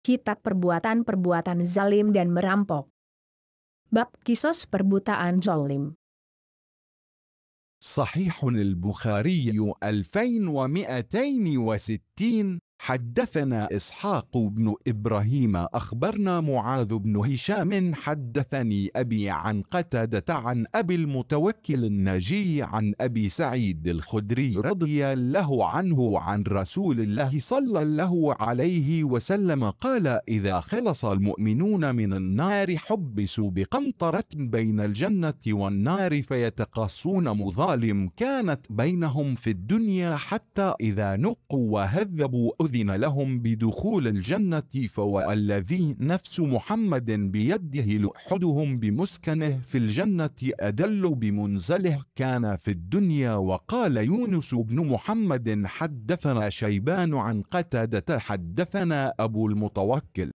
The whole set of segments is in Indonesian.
Kitab Perbuatan-Perbuatan Zalim dan Merampok. Bab Kisos Perbutaan Zalim. صحيح البخاري 2260. حدثنا إسحاق بن إبراهيم أخبرنا معاذ بن هشام حدثني أبي عن قتادة عن أبي المتوكل الناجي عن أبي سعيد الخدري رضي الله عنه عن رسول الله صلى الله عليه وسلم قال: إذا خلص المؤمنون من النار حبسوا بقنطرة بين الجنة والنار فيتقاصون مظالم كانت بينهم في الدنيا حتى إذا نقوا وهذبوا أذن لهم بدخول الجنة فوالذي نفس محمد بيده لأحدهم بمسكنه في الجنة أدل بمنزله كان في الدنيا. وقال يونس بن محمد حدثنا شيبان عن قتادة حدثنا أبو المتوكل.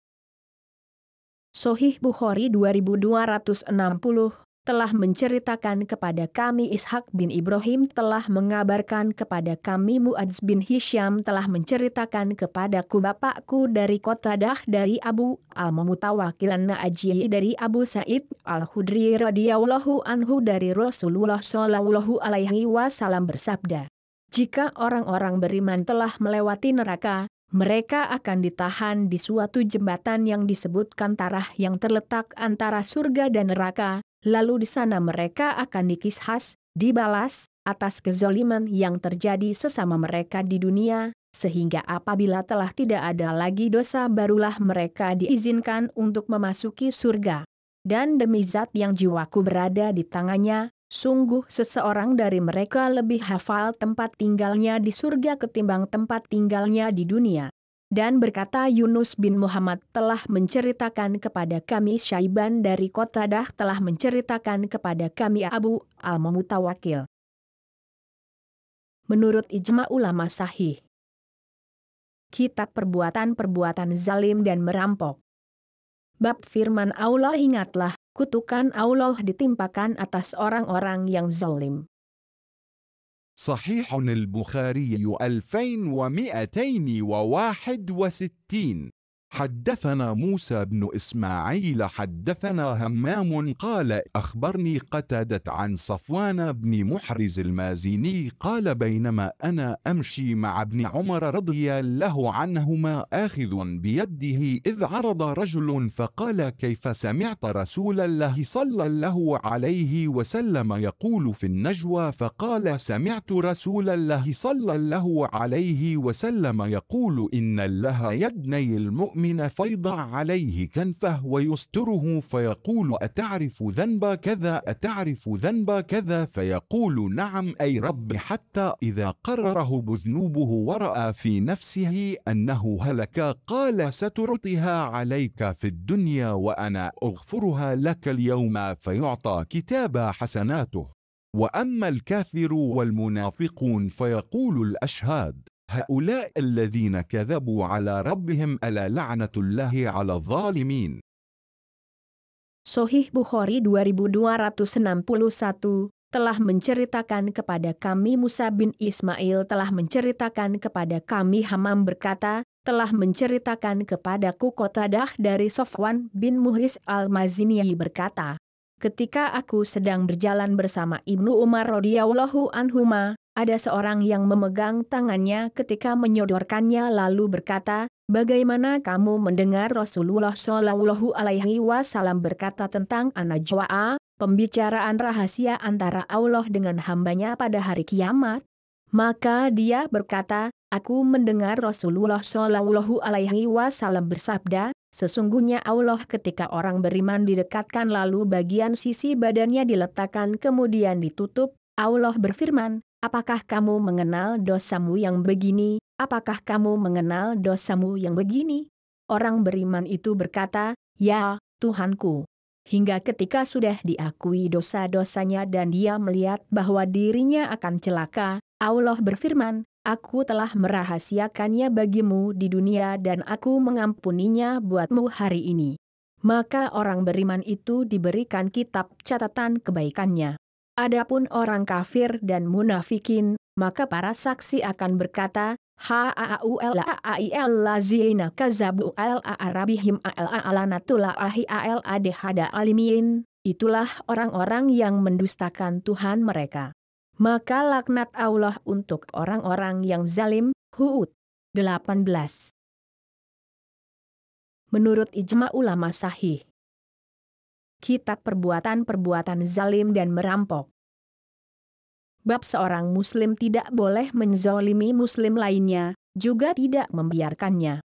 Sahih Bukhari 2260 telah menceritakan kepada kami Ishaq bin Ibrahim telah mengabarkan kepada kami Muadz bin Hisham telah menceritakan kepadaku bapakku dari Qatadah dari Abu al-Mutawakkil an-Na'ji dari Abu Sa'id al-Khudri radhiyallahu anhu dari Rasulullah sallallahu alaihi wasallam bersabda, jika orang-orang beriman telah melewati neraka, mereka akan ditahan di suatu jembatan yang disebutkan tarah yang terletak antara surga dan neraka. Lalu di sana mereka akan dikishas, dibalas, atas kezaliman yang terjadi sesama mereka di dunia, sehingga apabila telah tidak ada lagi dosa barulah mereka diizinkan untuk memasuki surga. Dan demi zat yang jiwaku berada di tangannya, sungguh seseorang dari mereka lebih hafal tempat tinggalnya di surga ketimbang tempat tinggalnya di dunia. Dan berkata Yunus bin Muhammad telah menceritakan kepada kami Syaiban dari Qatadah telah menceritakan kepada kami Abu al-Mutawakkil. Menurut ijma ulama sahih. Kitab Perbuatan-Perbuatan Zalim dan Merampok. Bab firman Allah, ingatlah, kutukan Allah ditimpakan atas orang-orang yang zalim. صحيح البخاري 2261. حدثنا موسى بن إسماعيل حدثنا همام قال أخبرني قتادة عن صفوان بن محرز المازيني قال بينما أنا أمشي مع ابن عمر رضي الله عنهما آخذ بيده إذ عرض رجل فقال كيف سمعت رسول الله صلى الله عليه وسلم يقول في النجوى فقال سمعت رسول الله صلى الله عليه وسلم يقول إن الله يدني المؤمن فيضع عليه كنفه ويستره فيقول أتعرف ذنب كذا أتعرف ذنب كذا فيقول نعم أي رب حتى إذا قرره بذنوبه ورأى في نفسه أنه هلك قال ستعطيها عليك في الدنيا وأنا أغفرها لك اليوم فيعطى كتاب حسناته. وأما الكافر والمنافقون فيقول الأشهاد هؤلاء الذين كذبوا على ربهم ألا لعنة الله على الظالمين. Sahih Bukhari 2261 telah menceritakan kepada kami Musa bin Ismail telah menceritakan kepada kami Hamam berkata, telah menceritakan kepadaku Qatadah dari Safwan bin Muhriz al-Mazini berkata, ketika aku sedang berjalan bersama Ibnu Umar radhiyallahu anhuma, ada seorang yang memegang tangannya ketika menyodorkannya lalu berkata, bagaimana kamu mendengar Rasulullah Shallallahu Alaihi Wasallam berkata tentang an-najwa, pembicaraan rahasia antara Allah dengan hambanya pada hari kiamat? Maka dia berkata, aku mendengar Rasulullah Shallallahu Alaihi Wasallam bersabda, sesungguhnya Allah ketika orang beriman didekatkan lalu bagian sisi badannya diletakkan kemudian ditutup, Allah berfirman, apakah kamu mengenal dosamu yang begini? Apakah kamu mengenal dosamu yang begini? Orang beriman itu berkata, ya, Tuhanku. Hingga ketika sudah diakui dosa-dosanya dan dia melihat bahwa dirinya akan celaka, Allah berfirman, aku telah merahasiakannya bagimu di dunia dan aku mengampuninya buatmu hari ini. Maka orang beriman itu diberikan kitab catatan kebaikannya. Adapun orang kafir dan munafikin, maka para saksi akan berkata, Haaulail lazina kazabu al arabihim al alanatul ahi al adhada alimin. Itulah orang-orang yang mendustakan Tuhan mereka. Maka laknat Allah untuk orang-orang yang zalim. Hud 18. Menurut ijma ulama sahih, kitab perbuatan-perbuatan zalim dan merampok. Bab seorang muslim tidak boleh menzalimi muslim lainnya, juga tidak membiarkannya.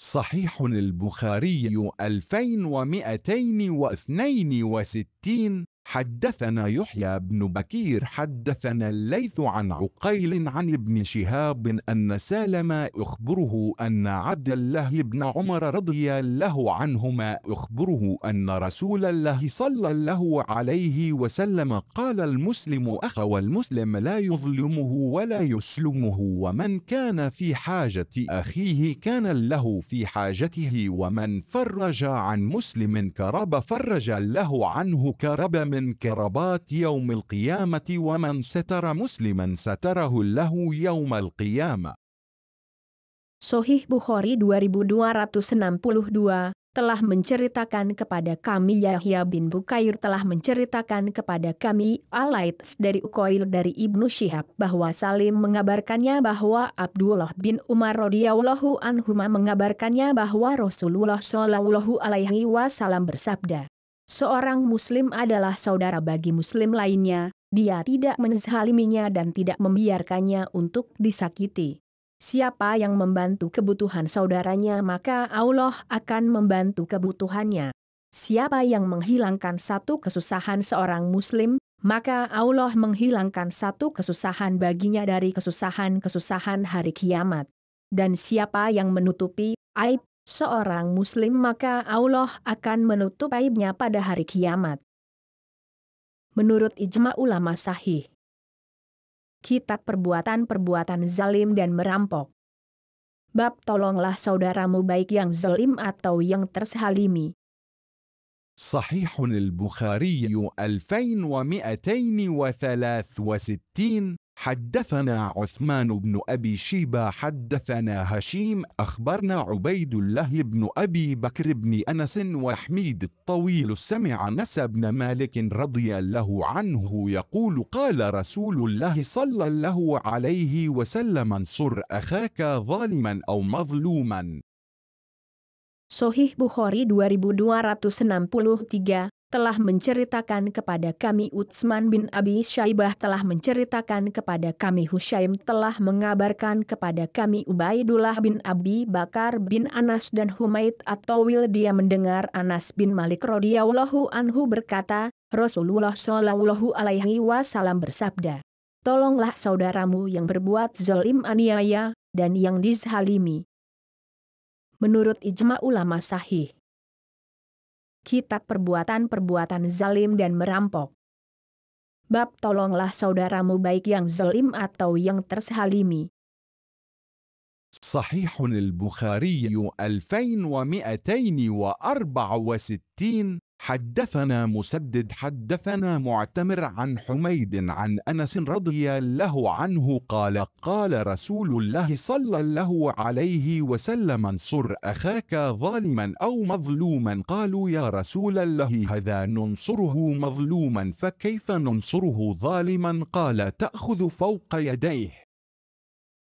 صحيح البخاري 2262 حدثنا يحيى بن بكير حدثنا الليث عن عقيل عن ابن شهاب أن سالم أخبره أن عبد الله بن عمر رضي الله عنهما أخبره أن رسول الله صلى الله عليه وسلم قال المسلم أخو المسلم لا يظلمه ولا يسلمه ومن كان في حاجة أخيه كان له في حاجته ومن فرج عن مسلم كرب فرج له عنه كرب من كربات يوم القيامة ومن ستر مسلما ستره الله يوم القيامة. Sahih Bukhari 2262 telah menceritakan kepada kami Yahya bin Bukair telah menceritakan kepada kami Al-Laits dari Uqail dari Ibnu Syihab bahwa Salim mengabarkannya bahwa Abdullah bin Umar radhiyallahu anhuma mengabarkannya bahwa Rasulullah shallallahu alaihi wasallam bersabda, seorang muslim adalah saudara bagi muslim lainnya, dia tidak menzaliminya dan tidak membiarkannya untuk disakiti. Siapa yang membantu kebutuhan saudaranya maka Allah akan membantu kebutuhannya. Siapa yang menghilangkan satu kesusahan seorang muslim, maka Allah menghilangkan satu kesusahan baginya dari kesusahan-kesusahan hari kiamat. Dan siapa yang menutupi aib seorang muslim maka Allah akan menutup aibnya pada hari kiamat. Menurut ijma ulama sahih, kitab perbuatan-perbuatan zalim dan merampok. Bab tolonglah saudaramu baik yang zalim atau yang terzalimi. صحيح البخاري 2263 حدثنا عثمان بن أبي شيبة حدثنا هشيم أخبرنا عبيد الله بن أبي بكر بن أنس وحميد الطويل سمع أنس بن مالك رضي الله عنه يقول قال رسول الله صلى الله عليه وسلم انصر أخاك ظالما أو مظلوما. Sahih Bukhari 2263 telah menceritakan kepada kami Utsman bin Abi Syaibah telah menceritakan kepada kami Husyaim telah mengabarkan kepada kami Ubaidullah bin Abi Bakar bin Anas dan Humaid at-Tawil dia mendengar Anas bin Malik radhiyallahu anhu berkata, Rasulullah shallallahu alaihi wasallam bersabda, tolonglah saudaramu yang berbuat zalim aniaya dan yang dizalimi. Menurut ijma ulama sahih, kitab perbuatan-perbuatan zalim dan merampok. Bab tolonglah saudaramu baik yang zalim atau yang terzalimi. صحيح البخاري 2264 حدثنا مسدد حدثنا معتمر عن حميد عن أنس رضي الله عنه قال قال رسول الله صلى الله عليه وسلم انصر أخاك ظالما أو مظلوما قالوا يا رسول الله هذا ننصره مظلوما فكيف ننصره ظالما قال تأخذ فوق يديه.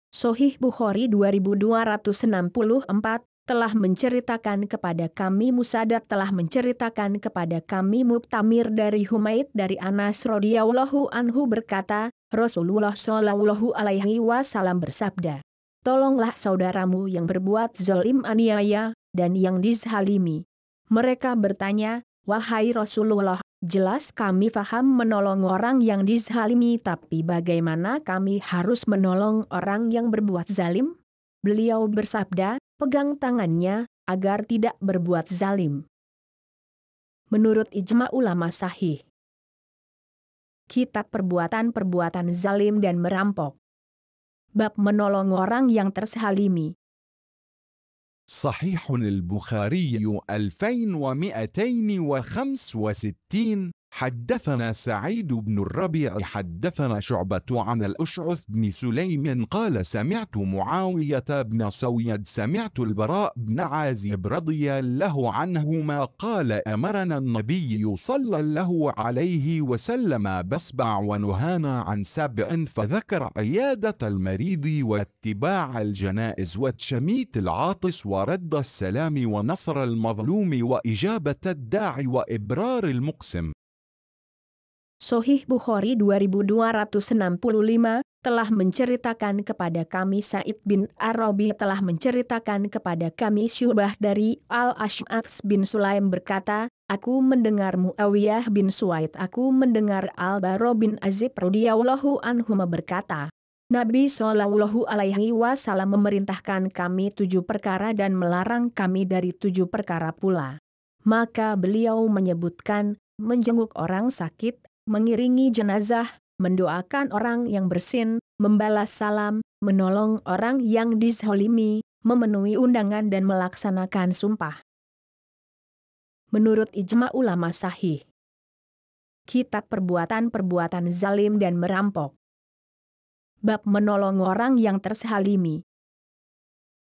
Sahih Bukhari 2264 telah menceritakan kepada kami Musaddad telah menceritakan kepada kami Muktamir dari Humaid dari Anas radhiyallahu anhu berkata, Rasulullah shallallahu alaihi wasallam bersabda, tolonglah saudaramu yang berbuat zalim aniaya dan yang dizalimi. Mereka bertanya, wahai Rasulullah, jelas kami faham menolong orang yang dizalimi, tapi bagaimana kami harus menolong orang yang berbuat zalim? Beliau bersabda, pegang tangannya, agar tidak berbuat zalim. Menurut ijma ulama sahih, kitab perbuatan-perbuatan zalim dan merampok. Bab menolong orang yang terzalimi. صحيح البخاري 2265 حدثنا سعيد بن الربيع حدثنا شعبة عن الأشعث بن سليم قال سمعت معاوية بن سويد سمعت البراء بن عازب رضي الله عنهما قال أمرنا النبي صلى الله عليه وسلم بسبع ونهانا عن سبع، فذكر عيادة المريض واتباع الجنائز وتشميت العاطس ورد السلام ونصر المظلوم وإجابة الداعي وإبرار المقسم. Sahih Bukhari 2265 telah menceritakan kepada kami Sa'id bin Ar-Rabi telah menceritakan kepada kami Syu'bah dari Al-Ash'ats bin Sulaim berkata, aku mendengar Muawiyah bin Suwaid, aku mendengar Al-Bara bin Azib radhiyallahu anhuma berkata, Nabi Shallallahu Alaihi Wasallam memerintahkan kami 7 perkara dan melarang kami dari 7 perkara pula. Maka beliau menyebutkan, menjenguk orang sakit, mengiringi jenazah, mendoakan orang yang bersin, membalas salam, menolong orang yang dizalimi, memenuhi undangan dan melaksanakan sumpah. Menurut ijma ulama sahih. Kitab perbuatan-perbuatan zalim dan merampok. Bab menolong orang yang terzalimi.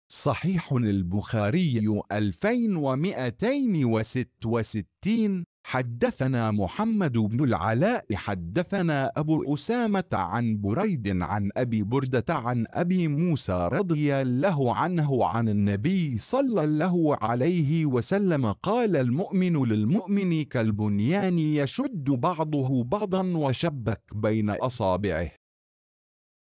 صحيح البخاري 2266. حدثنا محمد بن العلاء حدثنا أبو أسامة عن بريد عن أبي بردة عن أبي موسى رضي الله عنه عن النبي صلى الله عليه وسلم قال المؤمن للمؤمن كالبنيان يشد بعضه بعضا وشبك بين أصابعه.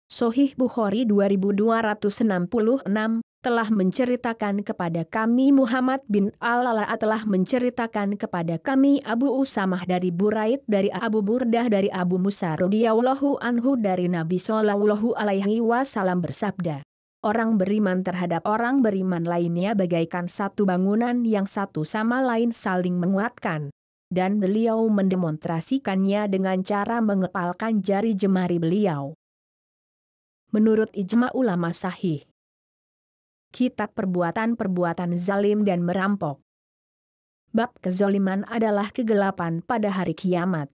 Sahih Bukhari 2266 telah menceritakan kepada kami Muhammad bin Al-Ala telah menceritakan kepada kami Abu Usamah dari Buraid dari Abu Burdah dari Abu Musa radhiyallahu anhu dari Nabi Shallallahu Alaihi Wasallam bersabda, orang beriman terhadap orang beriman lainnya bagaikan satu bangunan yang satu sama lain saling menguatkan. Dan beliau mendemonstrasikannya dengan cara mengepalkan jari jemari beliau. Menurut ijma ulama sahih. Kitab perbuatan-perbuatan zalim dan merampok. Bab kezaliman adalah kegelapan pada hari kiamat.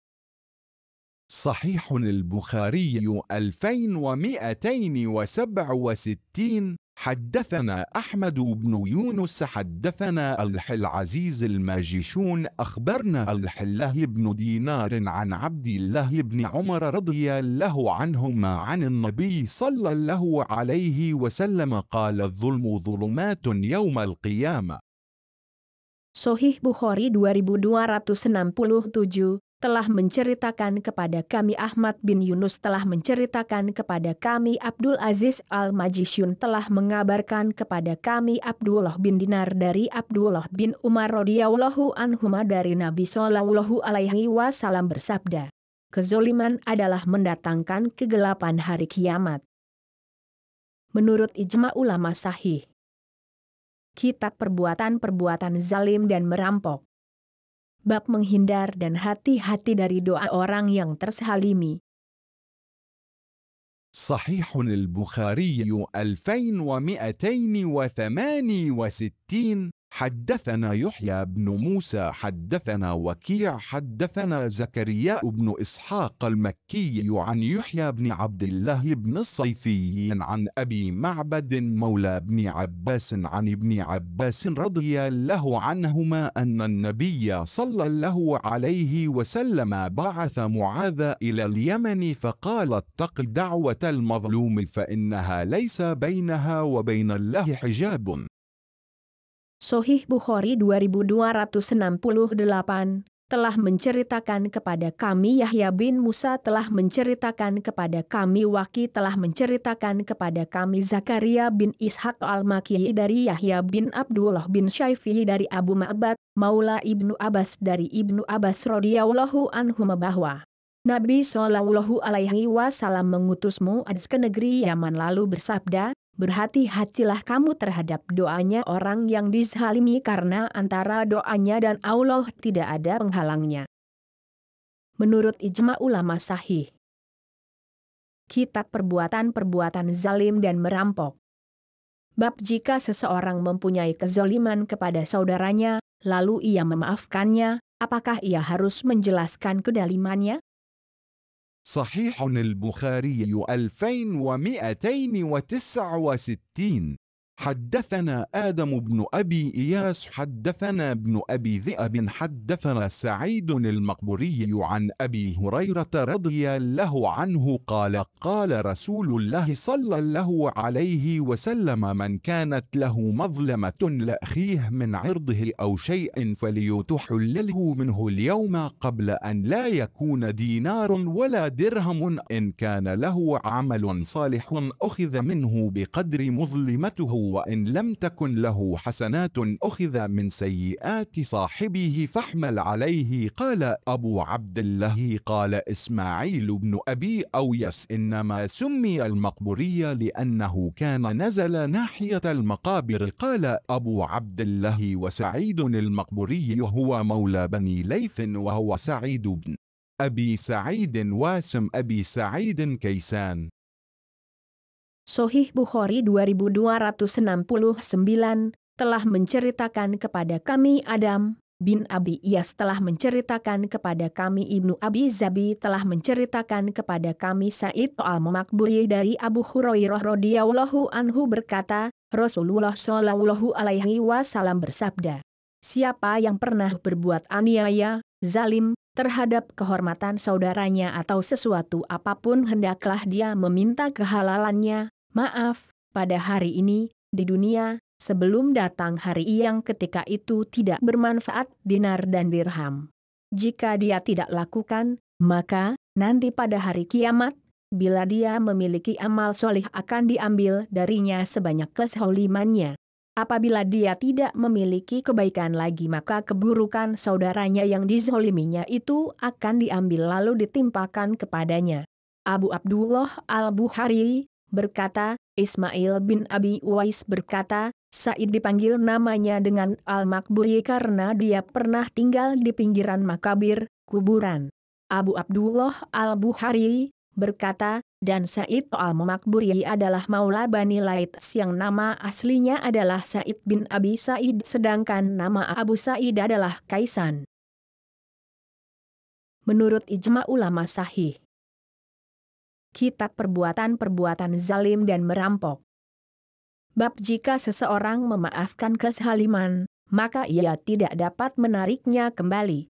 صحيح البخاري 2267. حدثنا أحمد بن يونس حدثنا العزيز الماجشون أخبرنا الحله بن دينار عن عبد الله بن عمر رضي الله عنهما عن النبي صلى الله عليه وسلم قال الظلم ظلمات يوم القيامة. Sahih Bukhari 2267 telah menceritakan kepada kami Ahmad bin Yunus telah menceritakan kepada kami Abdul Aziz Al-Majisyun telah mengabarkan kepada kami Abdullah bin Dinar dari Abdullah bin Umar radhiyallahu anhuma dari Nabi Shallallahu Alaihi Wasallam bersabda, kezaliman adalah mendatangkan kegelapan hari kiamat. Menurut ijma ulama sahih. Kitab perbuatan-perbuatan zalim dan merampok. Bab menghindar dan hati-hati dari doa orang yang terzalimi. صحيح البخاري 2268. حدثنا يحيى بن موسى حدثنا وكيع حدثنا زكريا بن إسحاق المكي عن يحيى بن عبد الله بن الصيفي عن أبي معبد مولى بن عباس عن ابن عباس رضي الله عنهما أن النبي صلى الله عليه وسلم بعث معاذ إلى اليمن فقال اتق دعوة المظلوم فإنها ليس بينها وبين الله حجاب. Sahih Bukhari 2268 telah menceritakan kepada kami Yahya bin Musa telah menceritakan kepada kami Waki telah menceritakan kepada kami Zakaria bin Ishaq al-Makki dari Yahya bin Abdullah bin Syaifi dari Abu Ma'bad Maula Ibnu Abbas dari Ibnu Abbas radhiyallahu anhuma bahwa Nabi Shallallahu Alaihi Wasallam mengutus Mu'adz ke negeri Yaman lalu bersabda, berhati-hatilah kamu terhadap doanya orang yang dizalimi karena antara doanya dan Allah tidak ada penghalangnya. Menurut ijma ulama sahih. Kitab perbuatan-perbuatan zalim dan merampok. Bab jika seseorang mempunyai kezaliman kepada saudaranya, lalu ia memaafkannya, apakah ia harus menjelaskan kedalimannya? صحيح البخاري 2269. حدثنا آدم بن أبي إياس حدثنا ابن أبي ذئب حدثنا سعيد المقبري عن أبي هريرة رضي الله عنه قال قال رسول الله صلى الله عليه وسلم من كانت له مظلمة لأخيه من عرضه أو شيء فليتحلله منه اليوم قبل أن لا يكون دينار ولا درهم إن كان له عمل صالح أخذ منه بقدر مظلمته وإن لم تكن له حسنات أخذ من سيئات صاحبه فاحمل عليه. قال أبو عبد الله قال إسماعيل بن أبي أويس إنما سمي المقبري لأنه كان نزل ناحية المقابر. قال أبو عبد الله وسعيد المقبري هو مولى بني ليث وهو سعيد بن أبي سعيد واسم أبي سعيد كيسان. Sahih Bukhari 2269 telah menceritakan kepada kami Adam bin Abi Iyas telah menceritakan kepada kami Ibnu Abi Zabi telah menceritakan kepada kami Sa'id al-Makburi dari Abu Hurairah radhiyallahu anhu berkata, Rasulullah shallallahu alaihi wasallam bersabda, siapa yang pernah berbuat aniaya, zalim, terhadap kehormatan saudaranya atau sesuatu apapun hendaklah dia meminta kehalalannya, maaf, pada hari ini, di dunia, sebelum datang hari yang ketika itu tidak bermanfaat dinar dan dirham. Jika dia tidak lakukan, maka, nanti pada hari kiamat, bila dia memiliki amal solih akan diambil darinya sebanyak kezalimannya. Apabila dia tidak memiliki kebaikan lagi maka keburukan saudaranya yang dizoliminya itu akan diambil lalu ditimpakan kepadanya. Abu Abdullah al-Bukhari berkata, Ismail bin Abi Uwais berkata, Sa'id dipanggil namanya dengan Al-Makburi karena dia pernah tinggal di pinggiran makabir, kuburan. Abu Abdullah al-Bukhari berkata, dan Sa'id al-Makburi adalah Maula Bani Laits yang nama aslinya adalah Sa'id bin Abi Sa'id sedangkan nama Abu Sa'id adalah Kaisan. Menurut ijma ulama sahih. Kitab Perbuatan-Perbuatan Zalim dan Merampok. Bab jika seseorang memaafkan kezaliman, maka ia tidak dapat menariknya kembali.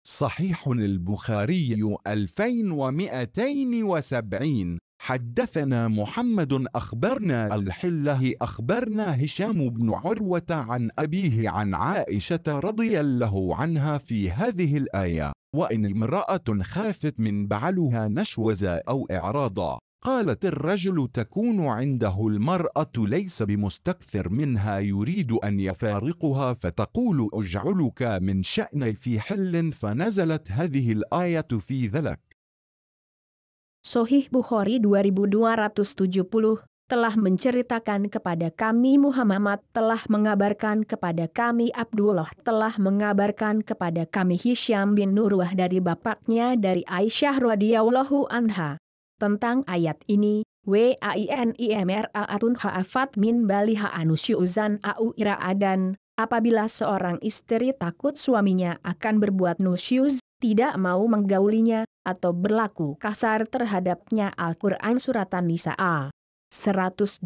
صحيح البخاري 2270. حدثنا محمد أخبرنا الحله أخبرنا هشام بن عروة عن أبيه عن عائشة رضي الله عنها في هذه الآية وإن امرأة خافت من بعلها نشوزا أو إعراضا قالت الرجل تكون عنده المرأة ليس بمستكثر منها يريد أن يفارقها فتقول أجعلك من شأني في حل فنزلت هذه الآية في ذلك. Sahih Bukhari 2270 telah menceritakan kepada kami Muhammad telah mengabarkan kepada kami Abdullah telah mengabarkan kepada kami Hisham bin Urwah dari bapaknya dari Aisyah radhiyallahu anha. Tentang ayat ini, wainimra'atun ha'afat min baliha anusyuzan au ira'adan, apabila seorang istri takut suaminya akan berbuat nusyuz, tidak mau menggaulinya, atau berlaku kasar terhadapnya. Al-Quran Surat An-Nisa 128,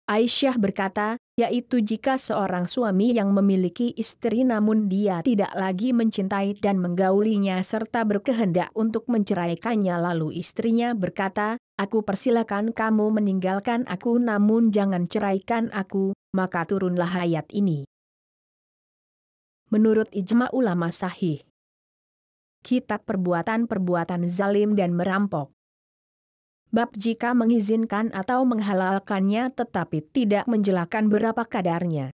Aisyah berkata, yaitu jika seorang suami yang memiliki istri namun dia tidak lagi mencintai dan menggaulinya serta berkehendak untuk menceraikannya lalu istrinya berkata, aku persilakan kamu meninggalkan aku namun jangan ceraikan aku, maka turunlah ayat ini. Menurut ijma ulama sahih. Kitab Perbuatan-Perbuatan Zalim dan Merampok. Bab jika mengizinkan atau menghalalkannya tetapi tidak menjelaskan berapa kadarnya.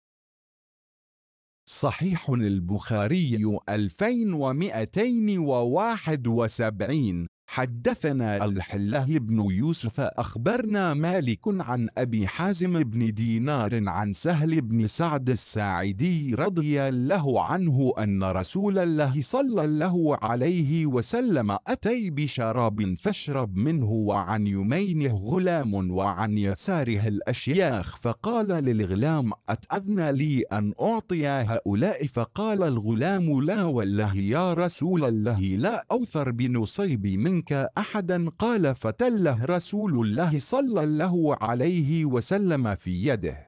صحيح البخاري 2271. حدثنا الحله بن يوسف أخبرنا مالك عن أبي حازم بن دينار عن سهل بن سعد الساعدي رضي الله عنه أن رسول الله صلى الله عليه وسلم أتي بشراب فاشرب منه وعن يمينه غلام وعن يساره الأشياخ، فقال للغلام أتأذن لي أن أعطي هؤلاء؟ فقال الغلام لا والله يا رسول الله لا أوثر بنصيب منك أحدا. قال فتله رسول الله صلى الله عليه وسلم في يده.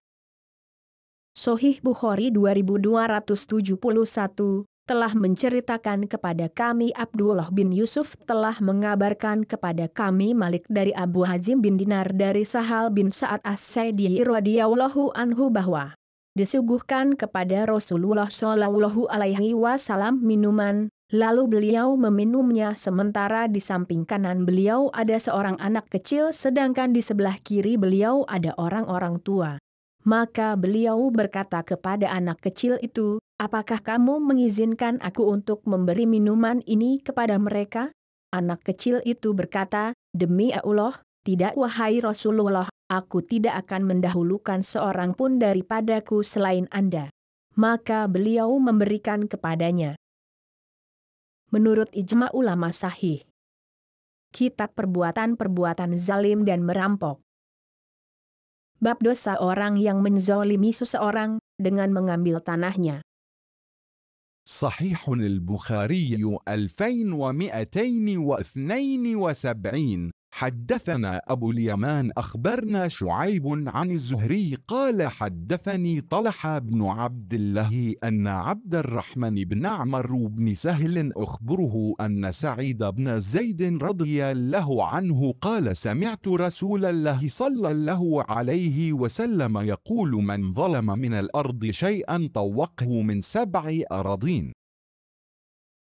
Sahih Bukhari 2271 telah menceritakan kepada kami Abdullah bin Yusuf telah mengabarkan kepada kami Malik dari Abu Hazim bin Dinar dari Sahal bin Sa'ad As-Sa'idi radhiyallahu anhu bahwa disuguhkan kepada Rasulullah Shallallahu alaihi wasallam minuman, lalu beliau meminumnya sementara di samping kanan beliau ada seorang anak kecil sedangkan di sebelah kiri beliau ada orang-orang tua. Maka beliau berkata kepada anak kecil itu, apakah kamu mengizinkan aku untuk memberi minuman ini kepada mereka? Anak kecil itu berkata, demi Allah, tidak wahai Rasulullah, aku tidak akan mendahulukan seorang pun daripadaku selain Anda. Maka beliau memberikan kepadanya. Menurut ijma ulama sahih. Kitab Perbuatan-Perbuatan Zalim dan Merampok. Bab dosa orang yang menzalimi seseorang dengan mengambil tanahnya. صحيح البخاري 2272. حدثنا أبو اليمان أخبرنا شعيب عن الزهري قال حدثني طلحة بن عبد الله أن عبد الرحمن بن عمرو بن سهل أخبره أن سعيد بن زيد رضي الله عنه قال سمعت رسول الله صلى الله عليه وسلم يقول من ظلم من الأرض شيئا طوقه من 7 أراضين.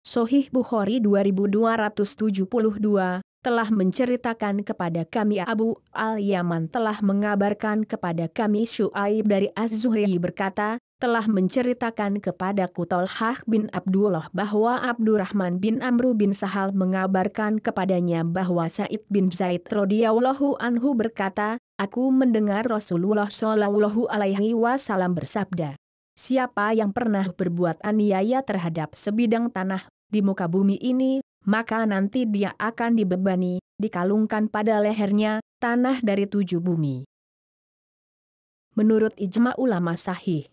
Sahih Bukhari 2272 telah menceritakan kepada kami Abu al-Yaman telah mengabarkan kepada kami Syu'aib dari Az-Zuhri berkata, telah menceritakan kepadaku Talhah bin Abdullah bahwa Abdurrahman bin Amru bin Sahal mengabarkan kepadanya bahwa Sa'id bin Zaid radhiyallahu anhu berkata, aku mendengar Rasulullah Shallallahu alaihi wasallam bersabda, siapa yang pernah berbuat aniaya terhadap sebidang tanah di muka bumi ini, maka nanti dia akan dibebani, dikalungkan pada lehernya, tanah dari 7 bumi. Menurut ijma ulama sahih.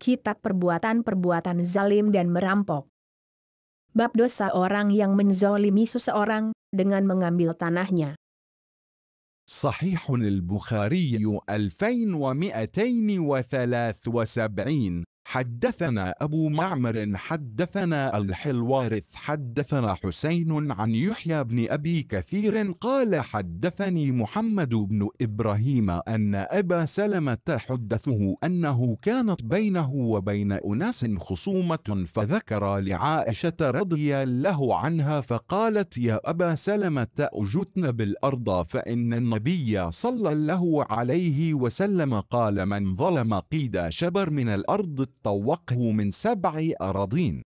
Kitab Perbuatan-Perbuatan Zalim dan Merampok. Bab dosa orang yang menzalimi seseorang dengan mengambil tanahnya. صحيح البخاري 2273. حدثنا أبو معمر حدثنا الحلوارث حدثنا حسين عن يحيى بن أبي كثير قال حدثني محمد بن إبراهيم أن أبا سلمة حدثه أنه كانت بينه وبين أناس خصومة فذكر لعائشة رضي الله عنها فقالت يا أبا سلمة أجتن بالأرض فإن النبي صلى الله عليه وسلم قال من ظلم قيد شبر من الأرض طوقه من 7 أراضين.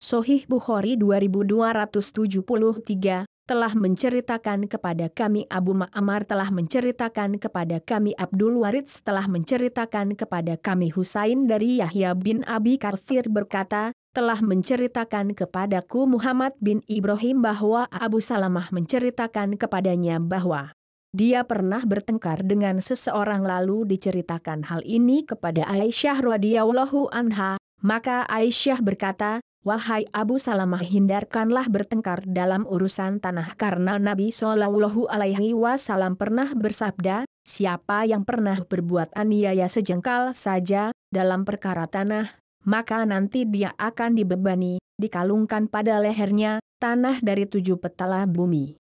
Sahih Bukhari 2273 telah menceritakan kepada kami Abu Ma'mar telah menceritakan kepada kami Abdul Waritz telah menceritakan kepada kami Husain dari Yahya bin Abi Kathir berkata, telah menceritakan kepadaku Muhammad bin Ibrahim bahwa Abu Salamah menceritakan kepadanya bahwa dia pernah bertengkar dengan seseorang lalu diceritakan hal ini kepada Aisyah radhiyallahu anha, maka Aisyah berkata, wahai Abu Salamah hindarkanlah bertengkar dalam urusan tanah karena Nabi Shallallahu alaihi wasallam pernah bersabda, siapa yang pernah berbuat aniaya sejengkal saja dalam perkara tanah, maka nanti dia akan dibebani, dikalungkan pada lehernya, tanah dari 7 petala bumi.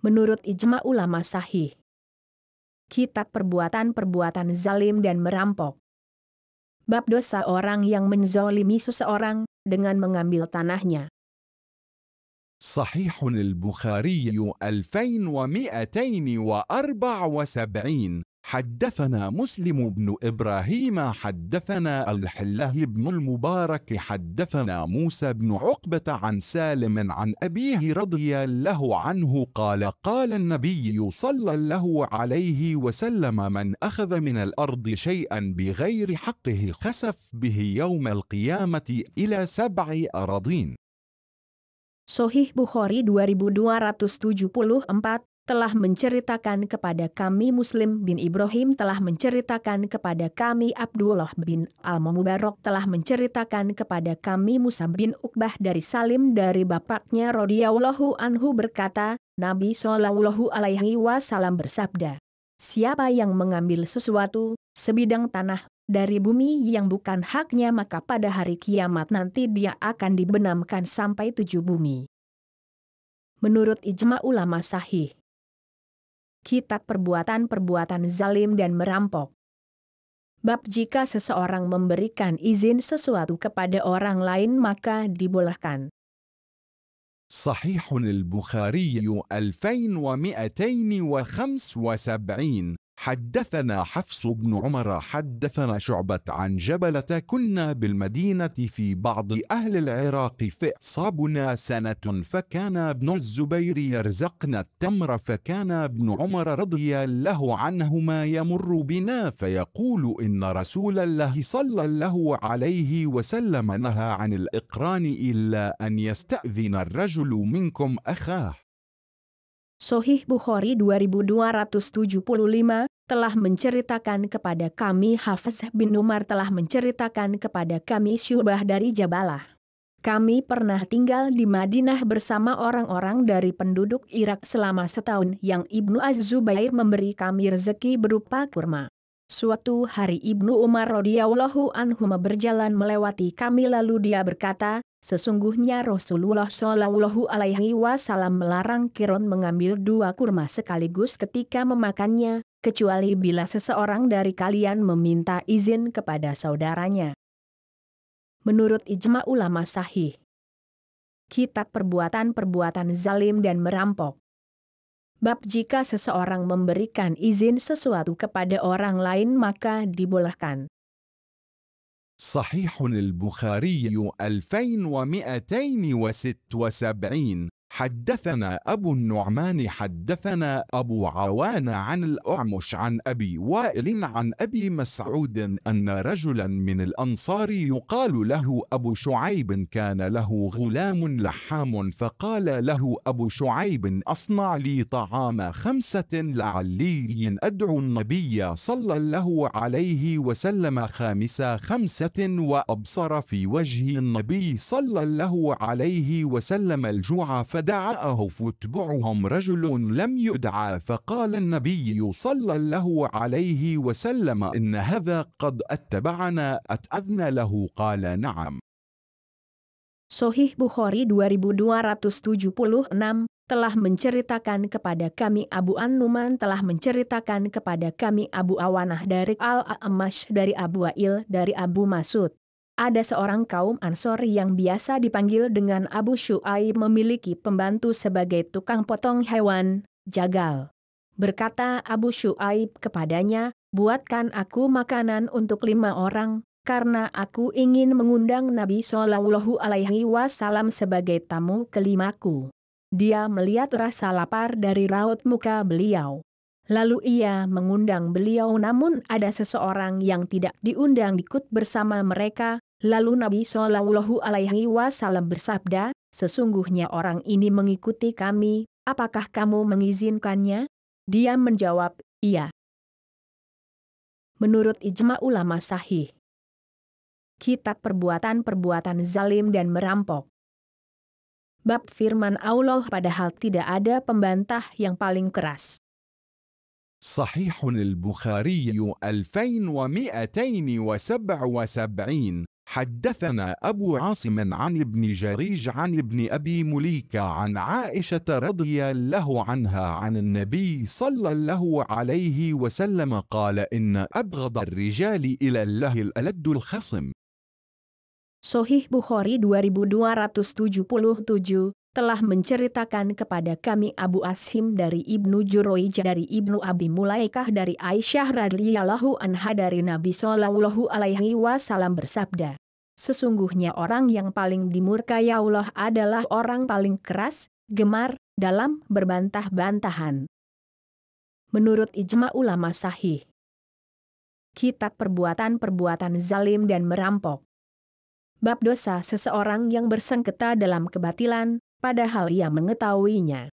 Menurut ijma ulama sahih. Kitab Perbuatan-Perbuatan Zalim dan Merampok. Bab dosa orang yang menzalimi seseorang dengan mengambil tanahnya. صحيح البخاري 2274. حدثنا مسلم بن إبراهيم حدثنا الحله بن المبارك حدثنا موسى بن عقبة عن سالم عن أبيه رضي الله عنه قال قال النبي صلى الله عليه وسلم من أخذ من الأرض شيئا بغير حقه خسف به يوم القيامة إلى 7 أراضين. Sahih Bukhari 2274 telah menceritakan kepada kami Muslim bin Ibrahim telah menceritakan kepada kami Abdullah bin Al-Mubarak telah menceritakan kepada kami Musa bin Uqbah dari Salim dari bapaknya radhiyallahu anhu berkata, Nabi Shallallahu alaihi wasallam bersabda, siapa yang mengambil sesuatu, sebidang tanah, dari bumi yang bukan haknya maka pada hari kiamat nanti dia akan dibenamkan sampai 7 bumi. Menurut ijma ulama sahih. Kitab Perbuatan-Perbuatan Zalim dan Merampok. Bab jika seseorang memberikan izin sesuatu kepada orang lain maka dibolehkan. صحيح البخاري 2275. حدثنا حفص بن عمر حدثنا شعبة عن جبلة كنا بالمدينة في بعض أهل العراق فأصابنا سنة فكان ابن الزبير يرزقنا التمر فكان ابن عمر رضي الله عنهما يمر بنا فيقول إن رسول الله صلى الله عليه وسلم نهى عن الإقران إلا أن يستأذن الرجل منكم أخاه. Sahih Bukhari 2275 telah menceritakan kepada kami Hafiz bin Umar telah menceritakan kepada kami Syu'bah dari Jabalah. Kami pernah tinggal di Madinah bersama orang-orang dari penduduk Irak selama setahun yang Ibnu Az-Zubair memberi kami rezeki berupa kurma. Suatu hari Ibnu Umar radhiyallahu anhu berjalan melewati kami lalu dia berkata, sesungguhnya Rasulullah Shallallahu alaihi wasallam melarang Kiron mengambil 2 kurma sekaligus ketika memakannya, kecuali bila seseorang dari kalian meminta izin kepada saudaranya. Menurut ijma ulama sahih. Kitab Perbuatan-Perbuatan Zalim dan Merampok. Bab jika seseorang memberikan izin sesuatu kepada orang lain maka dibolehkan. صحيح البخاري 2276. حدثنا أبو النعمان حدثنا أبو عوان عن الأعمش عن أبي وائل عن أبي مسعود أن رجلا من الأنصار يقال له أبو شعيب كان له غلام لحام فقال له أبو شعيب أصنع لي طعام 5 لعلي أدعو النبي صلى الله عليه وسلم 5 وأبصر في وجه النبي صلى الله عليه وسلم الجوع فدعاه فتبعهم رجل لم يدعى فقال النبي صلى الله عليه وسلم إن هذا قد اتبعنا أتأذن له قال نعم. Sahih Bukhari 2276 telah menceritakan kepada kami Abu An-Numan telah menceritakan kepada kami Abu Awanah dari Al-A'mash dari Abu Wa'il dari Abu Mas'ud. Ada seorang kaum Ansor yang biasa dipanggil dengan Abu Syu'aib memiliki pembantu sebagai tukang potong hewan, jagal. Berkata Abu Syu'aib kepadanya, buatkan aku makanan untuk 5 orang, karena aku ingin mengundang Nabi Shallallahu alaihi wasallam sebagai tamu kelimaku. Dia melihat rasa lapar dari raut muka beliau. Lalu ia mengundang beliau namun ada seseorang yang tidak diundang ikut bersama mereka, lalu Nabi Shallallahu alaihi wasallam bersabda, sesungguhnya orang ini mengikuti kami, apakah kamu mengizinkannya? Dia menjawab, iya. Menurut ijma ulama sahih. Kitab Perbuatan-Perbuatan Zalim dan Merampok. Bab firman Allah padahal tidak ada pembantah yang paling keras. صحيح البخاري 2277. حدثنا أبو عاصم عن ابن جريج عن ابن أبي مليكة عن عائشة رضي الله عنها عن النبي صلى الله عليه وسلم قال إن أبغض الرجال إلى الله الألد الخصم. Sahih Bukhari 2277 telah menceritakan kepada kami Abu Ashim dari Ibnu Jurayj dari Ibnu Abi Mulaikah dari Aisyah radhiyallahu anha dari Nabi sallallahu alaihi wasallam bersabda, sesungguhnya orang yang paling dimurkai Allah adalah orang paling keras, gemar, dalam berbantah-bantahan. Menurut ijma ulama sahih. Kitab Perbuatan-Perbuatan Zalim dan Merampok. Bab dosa seseorang yang bersengketa dalam kebatilan, padahal ia mengetahuinya.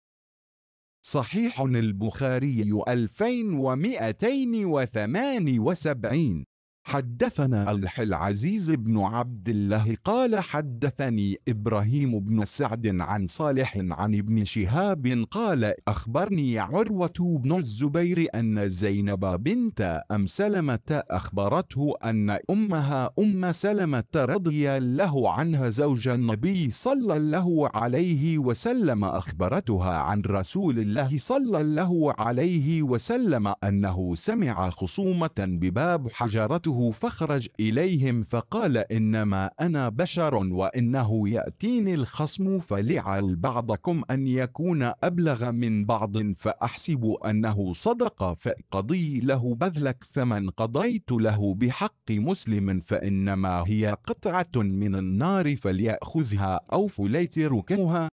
صحيح البخاري 2278. حدثنا العزيز بن عبد الله قال حدثني إبراهيم بن سعد عن صالح عن ابن شهاب قال أخبرني عروة بن الزبير أن زينب بنت سلمة أخبرته أن أمها سلمة رضي الله عنها زوج النبي صلى الله عليه وسلم أخبرتها عن رسول الله صلى الله عليه وسلم أنه سمع خصومة بباب حجرته فخرج إليهم فقال إنما أنا بشر وإنه يأتيني الخصم فلعل بعضكم أن يكون أبلغ من بعض فأحسب أنه صدق فقضي له بذلك فمن قضيت له بحق مسلم فإنما هي قطعة من النار فليأخذها أو فليتركها.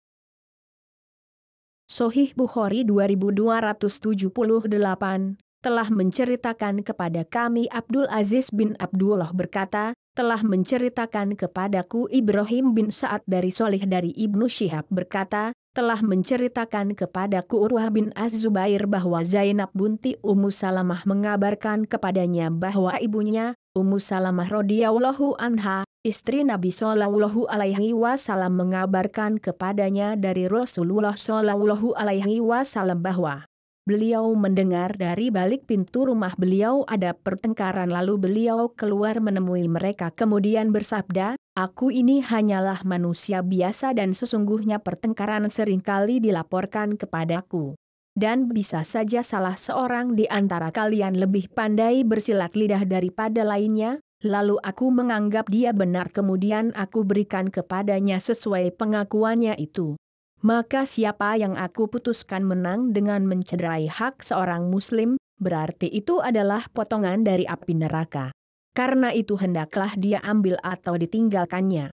Sahih Bukhari 2278 telah menceritakan kepada kami Abdul Aziz bin Abdullah berkata, telah menceritakan kepadaku Ibrahim bin Sa'ad dari Solih dari Ibnu Syihab berkata, telah menceritakan kepadaku Urwah bin Az-Zubair bahwa Zainab binti Ummu Salamah mengabarkan kepadanya bahwa ibunya, Ummu Salamah radhiyallahu anha, istri Nabi sallallahu alaihi wasallam mengabarkan kepadanya dari Rasulullah sallallahu alaihi wasallam bahwa beliau mendengar dari balik pintu rumah beliau ada pertengkaran lalu beliau keluar menemui mereka kemudian bersabda, aku ini hanyalah manusia biasa dan sesungguhnya pertengkaran seringkali dilaporkan kepadaku. Dan bisa saja salah seorang di antara kalian lebih pandai bersilat lidah daripada lainnya, lalu aku menganggap dia benar kemudian aku berikan kepadanya sesuai pengakuannya itu. Maka siapa yang aku putuskan menang dengan mencederai hak seorang muslim, berarti itu adalah potongan dari api neraka. Karena itu hendaklah dia ambil atau ditinggalkannya.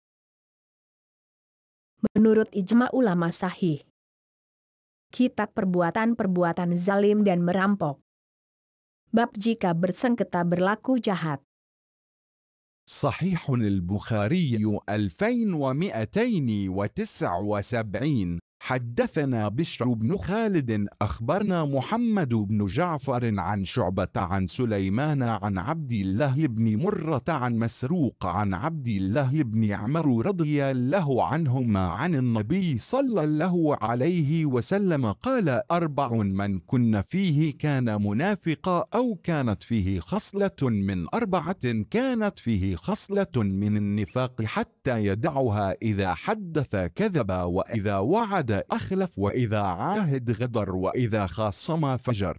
Menurut ijma ulama sahih. Kitab Perbuatan-Perbuatan Zalim dan Merampok. Bab jika bersengketa berlaku jahat. صحيح البخاري 2279. حدثنا بشر بن خالد أخبرنا محمد بن جعفر عن شعبة عن سليمان عن عبد الله بن مرة عن مسروق عن عبد الله بن عمرو رضي الله عنهما عن النبي صلى الله عليه وسلم قال 4 من كن فيه كان منافقا أو كانت فيه خصلة من 4 كانت فيه خصلة من النفاق حتى يدعها إذا حدث كذب وإذا وعد أخلف وإذا عاهد غدر وإذا خاصم فجر.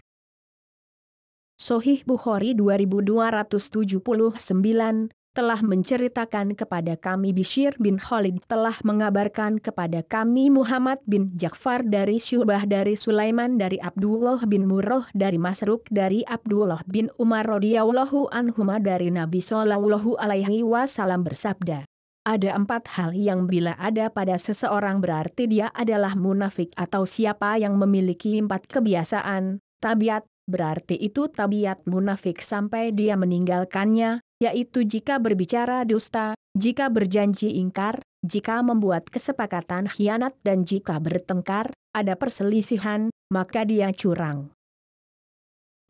Sahih Bukhari 2279 telah menceritakan kepada kami Bishr bin Khalid telah mengabarkan kepada kami Muhammad bin Ja'far dari Syu'bah dari Sulaiman dari Abdullah bin Murrah dari Masruq dari Abdullah bin Umar radhiyallahu anhuma dari Nabi sallallahu alaihi wasallam bersabda, ada 4 hal yang bila ada pada seseorang berarti dia adalah munafik atau siapa yang memiliki 4 kebiasaan, tabiat, berarti itu tabiat munafik sampai dia meninggalkannya, yaitu jika berbicara dusta, jika berjanji ingkar, jika membuat kesepakatan khianat dan jika bertengkar, ada perselisihan, maka dia curang.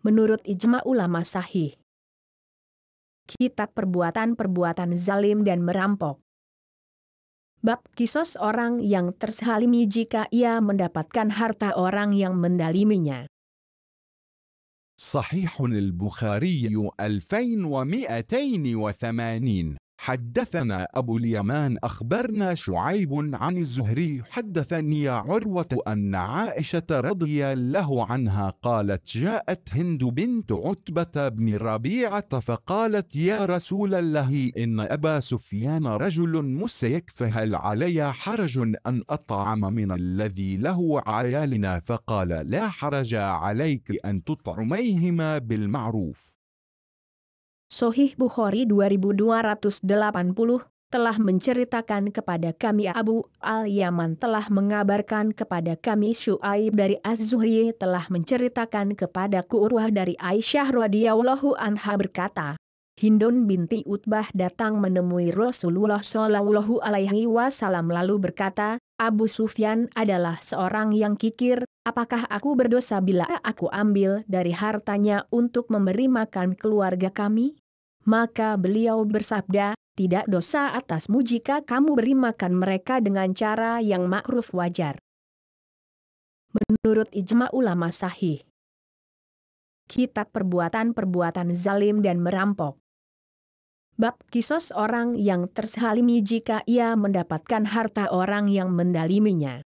Menurut ijma ulama sahih. Kitab Perbuatan-Perbuatan Zalim dan Merampok. Bab kisos orang yang terzalimi jika ia mendapatkan harta orang yang mendaliminya. صحيح البخاري 2280. حدثنا أبو اليمان أخبرنا شعيب عن الزهري حدثني عروة أن عائشة رضي الله عنها قالت جاءت هند بنت عتبة بن ربيعة فقالت يا رسول الله إن أبا سفيان رجل مسيك فهل علي حرج أن أطعم من الذي له عيالنا فقال لا حرج عليك أن تطعميهما بالمعروف. Sahih Bukhari 2280 telah menceritakan kepada kami Abu Al-Yaman telah mengabarkan kepada kami Syuaib dari Az-Zuhri telah menceritakan kepadaku Urwah dari Aisyah radhiyallahu anha berkata, Hindun binti Utbah datang menemui Rasulullah Shallallahu alaihi wasallam lalu berkata, Abu Sufyan adalah seorang yang kikir, apakah aku berdosa bila aku ambil dari hartanya untuk memberi makan keluarga kami? Maka beliau bersabda, tidak dosa atasmu jika kamu beri makan mereka dengan cara yang makruf wajar. Menurut ijma ulama sahih. Kitab Perbuatan-Perbuatan Zalim dan Merampok. Bab kisos orang yang terzalimi jika ia mendapatkan harta orang yang mendaliminya.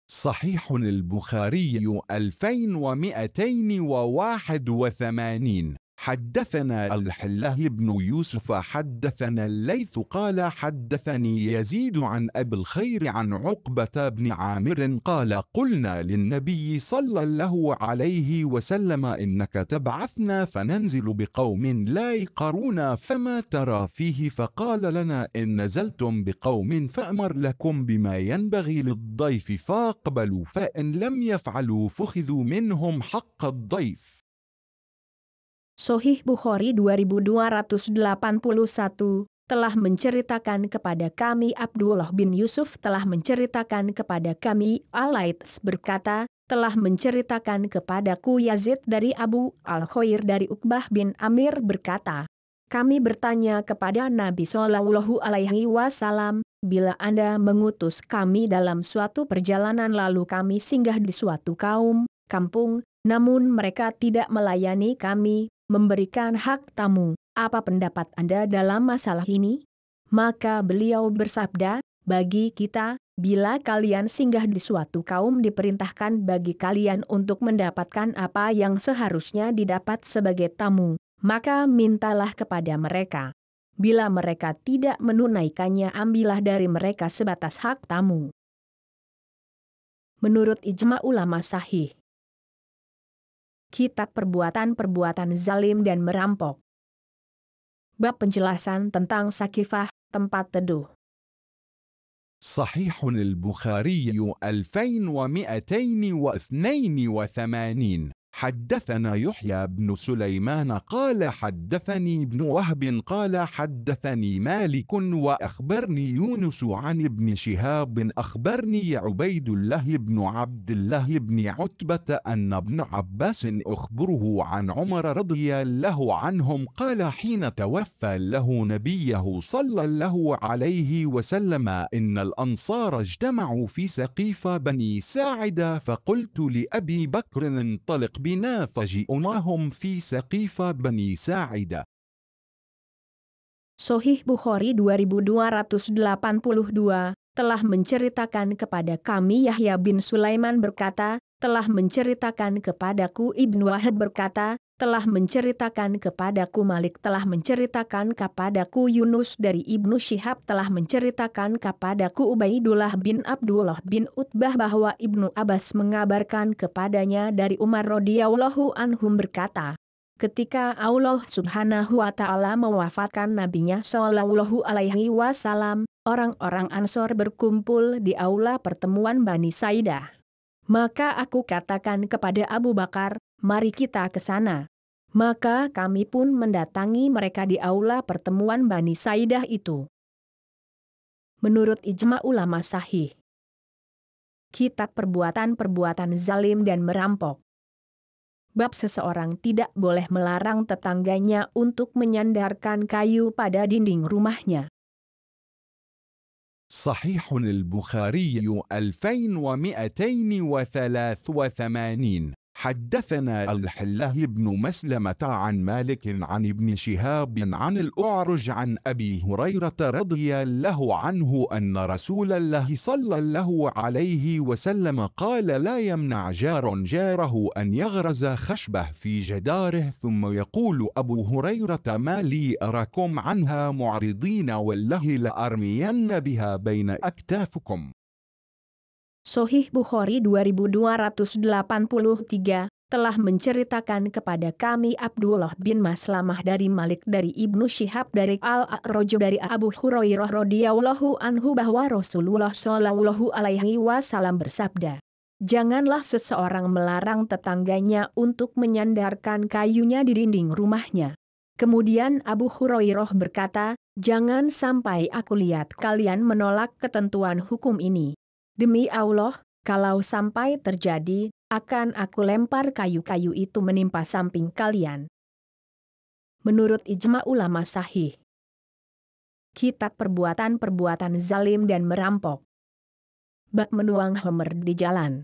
صحيح البخاري 2281. حدثنا الحله بن يوسف حدثنا الليث قال حدثني يزيد عن أبي الخير عن عقبة بن عامر قال قلنا للنبي صلى الله عليه وسلم إنك تبعثنا فننزل بقوم لا يقرون فما ترى فيه فقال لنا إن نزلتم بقوم فأمر لكم بما ينبغي للضيف فاقبلوا فإن لم يفعلوا فخذوا منهم حق الضيف. Sahih Bukhari 2281 telah menceritakan kepada kami Abdullah bin Yusuf telah menceritakan kepada kami Al-Laits berkata, telah menceritakan kepadaku Yazid dari Abu Al-Khair dari Uqbah bin Amir berkata, kami bertanya kepada Nabi Shallallahu alaihi wasallam, bila Anda mengutus kami dalam suatu perjalanan lalu kami singgah di suatu kampung, namun mereka tidak melayani kami, memberikan hak tamu, apa pendapat Anda dalam masalah ini? Maka beliau bersabda, bagi kita, bila kalian singgah di suatu kaum diperintahkan bagi kalian untuk mendapatkan apa yang seharusnya didapat sebagai tamu, maka mintalah kepada mereka. Bila mereka tidak menunaikannya ambillah dari mereka sebatas hak tamu. Menurut ijma ulama sahih. Kitab Perbuatan-Perbuatan Zalim dan Merampok. Bab penjelasan tentang Sakifah, tempat teduh. صحيح البخاري 2282. حدثنا يحيى بن سليمان قال حدثني ابن وهب قال حدثني مالك وأخبرني يونس عن ابن شهاب أخبرني عبيد الله بن عبد الله بن عتبة أن ابن عباس أخبره عن عمر رضي الله عنهم قال حين توفى له نبيه صلى الله عليه وسلم إن الأنصار اجتمعوا في سقيف بني ساعدة فقلت لأبي بكر انطلق بنا فجئناهم في سقيف بني ساعدة. Sahih Bukhari 2282 telah menceritakan kepada kami Yahya bin Sulaiman berkata, telah menceritakan kepadaku Ibnu Wahab berkata, telah menceritakan kepadaku Malik telah menceritakan kepadaku Yunus dari Ibnu Syihab telah menceritakan kepadaku Ubaidullah bin Abdullah bin Utbah bahwa Ibnu Abbas mengabarkan kepadanya dari Umar radhiyallahu anhum berkata, ketika Allah Subhanahu wa taala mewafatkan nabinya Shallallahu alaihi wasallam, orang-orang Ansor berkumpul di aula pertemuan Bani Saidah. Maka aku katakan kepada Abu Bakar, mari kita ke sana. Maka kami pun mendatangi mereka di aula pertemuan Bani Saidah itu. Menurut ijma ulama sahih. Kitab Perbuatan-Perbuatan Zalim dan Merampok. Bab seseorang tidak boleh melarang tetangganya untuk menyandarkan kayu pada dinding rumahnya. صحيح البخاري 2283. حدثنا الحله بن مسلمة عن مالك عن ابن شهاب عن الأعرج عن أبي هريرة رضي الله عنه أن رسول الله صلى الله عليه وسلم قال: لا يمنع جار جاره أن يغرز خشبة في جداره ثم يقول أبو هريرة: ما لي أراكم عنها معرضين، والله لأرمين بها بين أكتافكم. Sahih Bukhari 2283 telah menceritakan kepada kami Abdullah bin Maslamah dari Malik dari Ibnu Syihab dari Al-A'raj dari Abu Hurairah radhiyallahu anhu bahwa Rasulullah shallallahu alaihi wasallam bersabda, janganlah seseorang melarang tetangganya untuk menyandarkan kayunya di dinding rumahnya. Kemudian Abu Hurairah berkata, jangan sampai aku lihat kalian menolak ketentuan hukum ini. Demi Allah, kalau sampai terjadi, akan aku lempar kayu-kayu itu menimpa samping kalian. Menurut ijma ulama sahih. Kitab perbuatan-perbuatan zalim dan merampok. Bab menuang homer di jalan.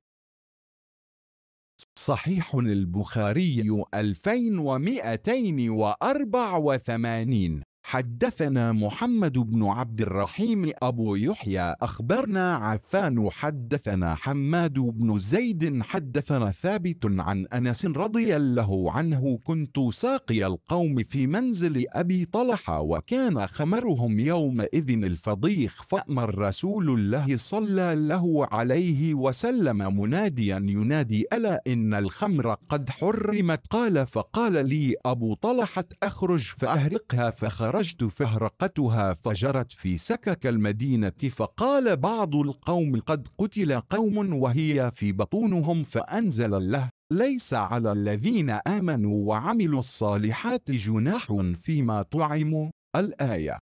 صحيح البخاري 2284. حدثنا محمد بن عبد الرحيم أبو يحيى أخبرنا عفان حدثنا حماد بن زيد حدثنا ثابت عن أنس رضي الله عنه: كنت ساقي القوم في منزل أبي طلحة وكان خمرهم يومئذ الفضيخ، فأمر رسول الله صلى الله عليه وسلم مناديا ينادي: ألا إن الخمر قد حرمت. قال: فقال لي أبو طلحة: أخرج فأهرقها. فخرجت فهرقتها فجرت في سكك المدينة. فقال بعض القوم: قد قتل قوم وهي في بطونهم، فأنزل الله: ليس على الذين آمنوا وعملوا الصالحات جناح فيما طعموا. الآية.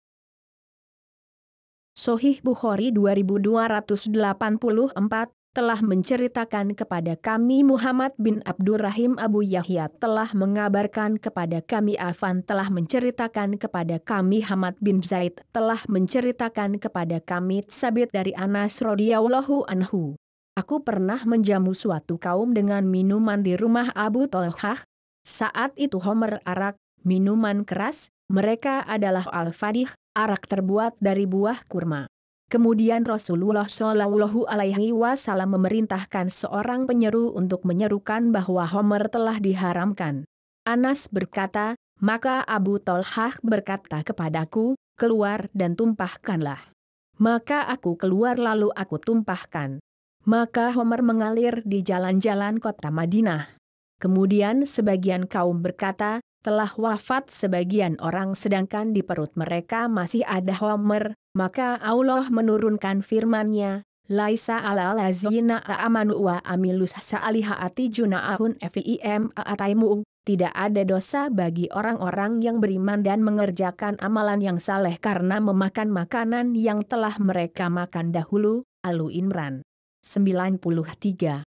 Sahih Bukhari 2284 telah menceritakan kepada kami Muhammad bin Abdurrahim Abu Yahya telah mengabarkan kepada kami Affan telah menceritakan kepada kami Hamad bin Zaid telah menceritakan kepada kami Tsabit dari Anas radhiyallahu anhu. Aku pernah menjamu suatu kaum dengan minuman di rumah Abu Talhah. Saat itu homer arak, minuman keras, mereka adalah al-fadih, arak terbuat dari buah kurma. Kemudian Rasulullah shallallahu alaihi wasallam memerintahkan seorang penyeru untuk menyerukan bahwa homer telah diharamkan. Anas berkata, maka Abu Talhah berkata kepadaku, keluar dan tumpahkanlah. Maka aku keluar lalu aku tumpahkan. Maka homer mengalir di jalan-jalan kota Madinah. Kemudian sebagian kaum berkata, telah wafat sebagian orang sedangkan di perut mereka masih ada homer. Maka Allah menurunkan firman-Nya, laisa ala lazina amanu wa amilus salihati junahun fim ataimu, tidak ada dosa bagi orang-orang yang beriman dan mengerjakan amalan yang saleh karena memakan makanan yang telah mereka makan dahulu. Al-Imran 93.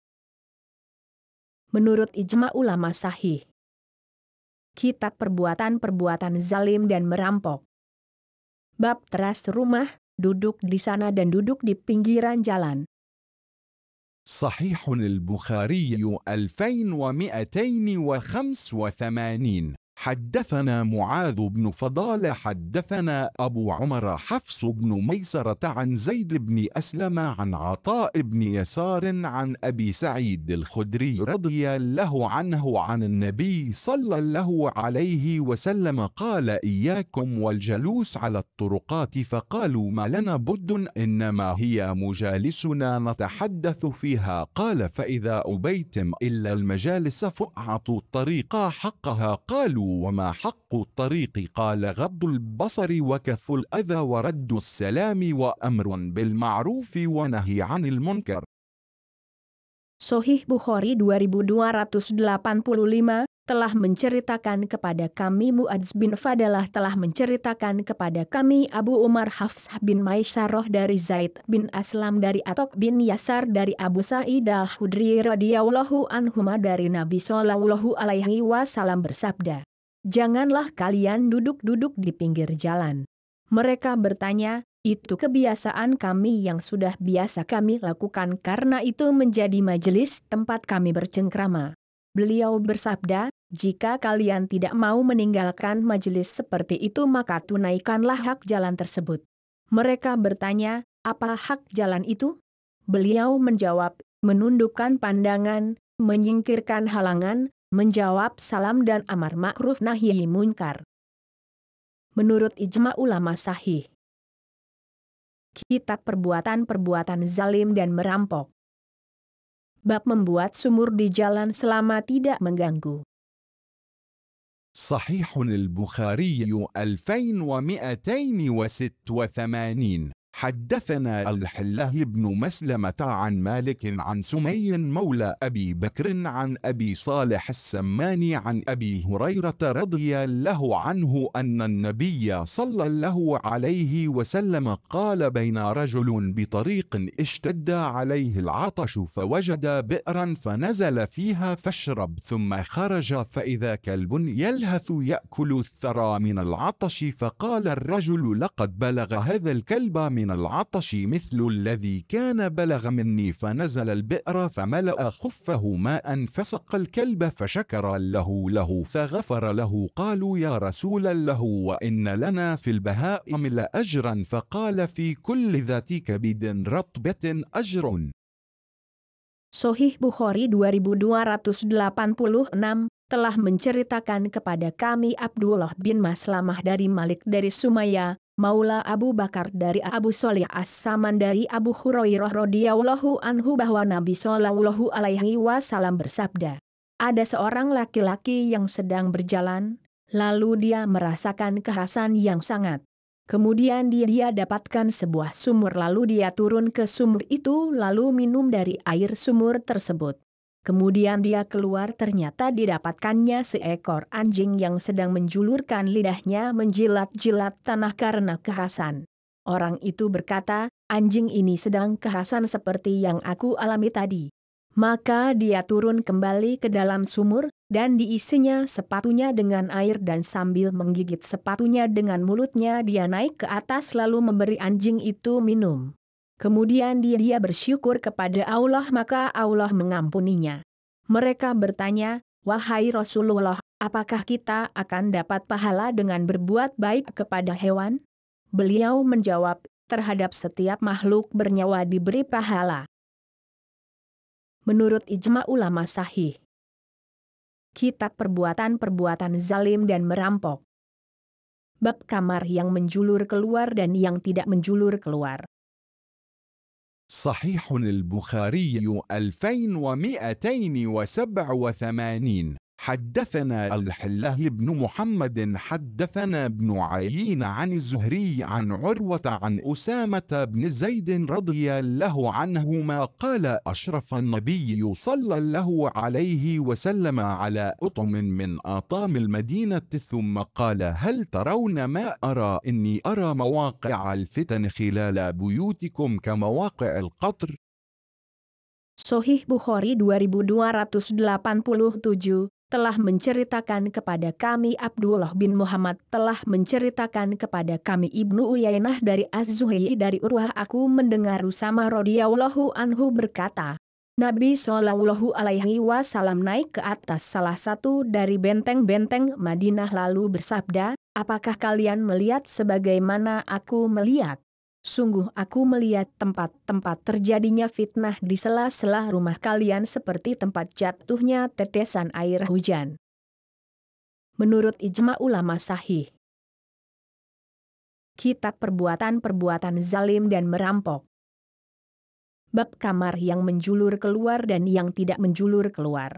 Menurut ijma ulama sahih. Kitab perbuatan-perbuatan zalim dan merampok. Bab teras rumah, duduk di sana dan duduk di pinggiran jalan. صحيح البخاري 2285. حدثنا معاذ بن فضالة حدثنا أبو عمر حفص بن ميسرة عن زيد بن أسلم عن عطاء بن يسار عن أبي سعيد الخدري رضي الله عنه عن النبي صلى الله عليه وسلم قال: إياكم والجلوس على الطرقات. فقالوا: ما لنا بد، إنما هي مجالسنا نتحدث فيها. قال: فإذا أبيتم إلا المجالس فأعطوا الطريق حقها. قالوا: وما حق الطريق؟ قال: غض البصر وكف الأذى ورد السلام وأمر بالمعروف ونهي عن المنكر. Sahih Bukhari 2285 telah menceritakan kepada kami Muadz bin Fadalah telah menceritakan kepada kami Abu Umar Hafs bin Maisarah dari Zaid bin Aslam dari Atok bin Yasar dari Abu Sa'id al-Khudri radhiyallahu anhuma dari Nabi sallallahu alaihi wasallam bersabda, janganlah kalian duduk-duduk di pinggir jalan. Mereka bertanya, itu kebiasaan kami yang sudah biasa kami lakukan karena itu menjadi majelis tempat kami bercengkrama. Beliau bersabda, jika kalian tidak mau meninggalkan majelis seperti itu maka tunaikanlah hak jalan tersebut. Mereka bertanya, apa hak jalan itu? Beliau menjawab, menundukkan pandangan, menyingkirkan halangan, menjawab salam dan amar ma'ruf nahi munkar. Menurut ijma ulama sahih. Kitab perbuatan-perbuatan zalim dan merampok. Bab membuat sumur di jalan selama tidak mengganggu. صحيح البخاري 2286. حدثنا الحلاه بن مسلمة عن مالك عن سمي مولى أبي بكر عن أبي صالح السماني عن أبي هريرة رضي الله عنه أن النبي صلى الله عليه وسلم قال بين رجل بطريق اشتد عليه العطش فوجد بئرا فنزل فيها فاشرب ثم خرج فإذا كلب يلهث يأكل الثرى من العطش فقال الرجل لقد بلغ هذا الكلب من العطش مثل الذي كان بلغ مني فنزل البئر فملأ خفه ماء فسقى الكلب فشكر له فغفر له. قالوا يا رسول الله وإن لنا في البهائم لأجرا فقال في كل ذات كبد رطبة أجر. Sahih Bukhari 2286 telah menceritakan kepada kami Abdullah bin Maslamah dari Malik dari Sumayyah, Maula Abu Bakar dari Abu Shalih As-Saman dari Abu Hurairah radhiyallahu anhu bahwa Nabi Shallallahu alaihi wasallam bersabda, ada seorang laki-laki yang sedang berjalan, lalu dia merasakan kehausan yang sangat. Kemudian dia dapatkan sebuah sumur lalu dia turun ke sumur itu lalu minum dari air sumur tersebut. Kemudian dia keluar ternyata didapatkannya seekor anjing yang sedang menjulurkan lidahnya menjilat-jilat tanah karena kehausan. Orang itu berkata, anjing ini sedang kehausan seperti yang aku alami tadi. Maka dia turun kembali ke dalam sumur, dan diisinya sepatunya dengan air dan sambil menggigit sepatunya dengan mulutnya dia naik ke atas lalu memberi anjing itu minum. Kemudian dia bersyukur kepada Allah maka Allah mengampuninya. Mereka bertanya, wahai Rasulullah, apakah kita akan dapat pahala dengan berbuat baik kepada hewan? Beliau menjawab, terhadap setiap makhluk bernyawa diberi pahala. Menurut ijma ulama sahih. Kitab perbuatan-perbuatan zalim dan merampok. Bab kamar yang menjulur keluar dan yang tidak menjulur keluar. صحيح البخاري 2287. حدثنا الحلاه بن محمد حدثنا ابن عيين عن الزهري عن عروة عن أسامة بن زيد رضي الله عنهما قال أشرف النبي صلى الله عليه وسلم على أطم من أطام المدينة ثم قال هل ترون ما أرى إني أرى مواقع الفتن خلال بيوتكم كمواقع القطر. Sahih Bukhari 2287 telah menceritakan kepada kami Abdullah bin Muhammad telah menceritakan kepada kami Ibnu Uyainah dari Az-Zuhri dari Urwah aku mendengar Usamah radhiyallahu anhu berkata, Nabi Shallallahu alaihi wasallam naik ke atas salah satu dari benteng-benteng Madinah lalu bersabda, apakah kalian melihat sebagaimana aku melihat? Sungguh aku melihat tempat-tempat terjadinya fitnah di sela-sela rumah kalian seperti tempat jatuhnya tetesan air hujan. Menurut ijma ulama sahih. Kitab perbuatan-perbuatan zalim dan merampok. Bab kamar yang menjulur keluar dan yang tidak menjulur keluar.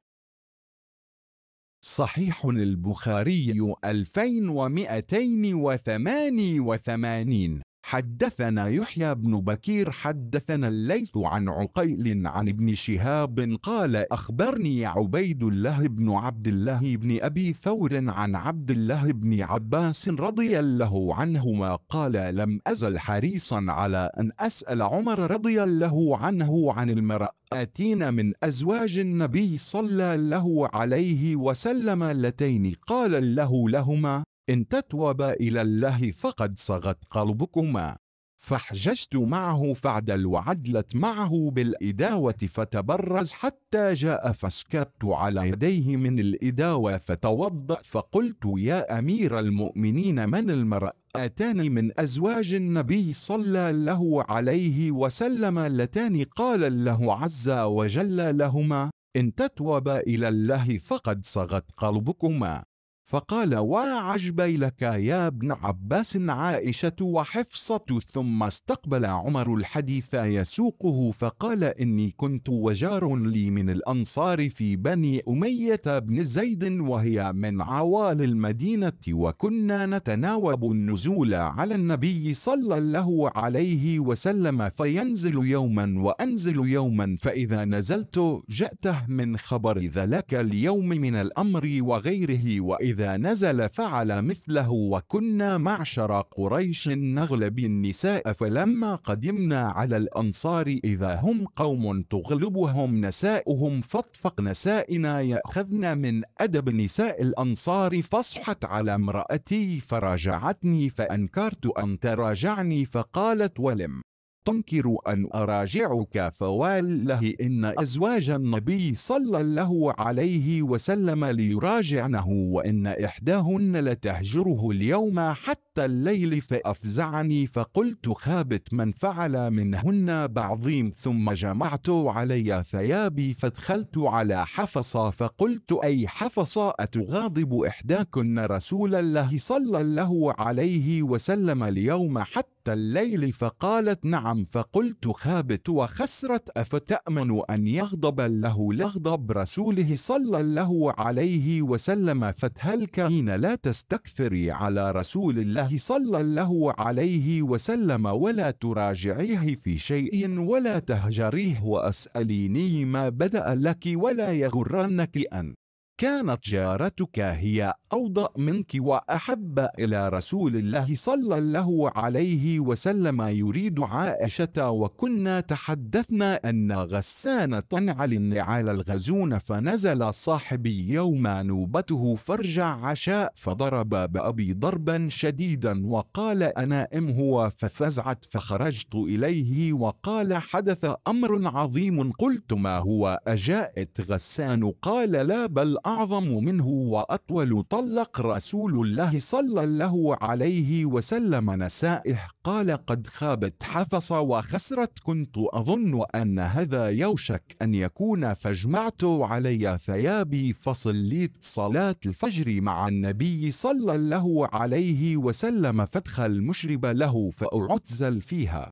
صحيح البخاري 2288. حدثنا يحيى بن بكير حدثنا الليث عن عقيل عن ابن شهاب قال أخبرني عبيد الله بن عبد الله بن أبي ثور عن عبد الله بن عباس رضي الله عنهما قال لم أزل حريصا على أن أسأل عمر رضي الله عنه عن المرأتين من أزواج النبي صلى الله عليه وسلم اللتين قال لهما إن تتوبا إلى الله فقد صغت قلبكما فاحججت معه فعدل وعدلت معه بالإداوة فتبرز حتى جاء فسكبت على يديه من الإداوة فتوضأ فقلت يا أمير المؤمنين من المرأتان من أزواج النبي صلى الله عليه وسلم اللتان قال الله عز وجل لهما إن تتوبا إلى الله فقد صغت قلبكما؟ فقال وعجبي لك يا ابن عباس عائشة وحفصة. ثم استقبل عمر الحديث يسوقه فقال إني كنت وجار لي من الأنصار في بني أمية بن زيد وهي من عوالي المدينة وكنا نتناوب النزول على النبي صلى الله عليه وسلم فينزل يوما وأنزل يوما فإذا نزلت جأته من خبر ذلك اليوم من الأمر وغيره وإذا نزل فعل مثله وكنا معشر قريش نغلب النساء فلما قدمنا على الأنصار إذا هم قوم تغلبهم نساؤهم فاطفق نسائنا يأخذن من أدب نساء الأنصار فصحت على امرأتي فراجعتني فأنكرت أن تراجعني فقالت ولم تنكر أن أراجعك فوالله إن أزواج النبي صلى الله عليه وسلم ليراجعنه وإن إحداهن لتهجره اليوم حتى الليل فأفزعني فقلت خابت من فعل منهن بعظيم ثم جمعت علي ثيابي فدخلت على حفصة فقلت أي حفصة أتغاضب إحداكن رسول الله صلى الله عليه وسلم اليوم حتى الليل فقالت نعم فقلت خابت وخسرت أفتأمن أن يغضب له لغضب رسوله صلى الله عليه وسلم فتهلكين لا تستكثري على رسول الله صلى الله عليه وسلم ولا تراجعيه في شيء ولا تهجريه وأسأليني ما بدأ لك ولا يغرنك أن كانت جارتك هي أوضأ منك وأحب إلى رسول الله صلى الله عليه وسلم يريد عائشة وكنا تحدثنا أن غسان تنعل النعال الغزون فنزل صاحبي يوم نوبته فرجع عشاء فضرب بأبي ضربا شديدا وقال أنائم هو ففزعت فخرجت إليه وقال حدث أمر عظيم قلت ما هو أجاءت غسان قال لا بل أعظم منه وأطول طلق رسول الله صلى الله عليه وسلم نسائه قال قد خابت حفص وخسرت كنت أظن أن هذا يوشك أن يكون فاجمعت علي ثيابي فصليت صلاة الفجر مع النبي صلى الله عليه وسلم فادخل مشرب له فأعتزل فيها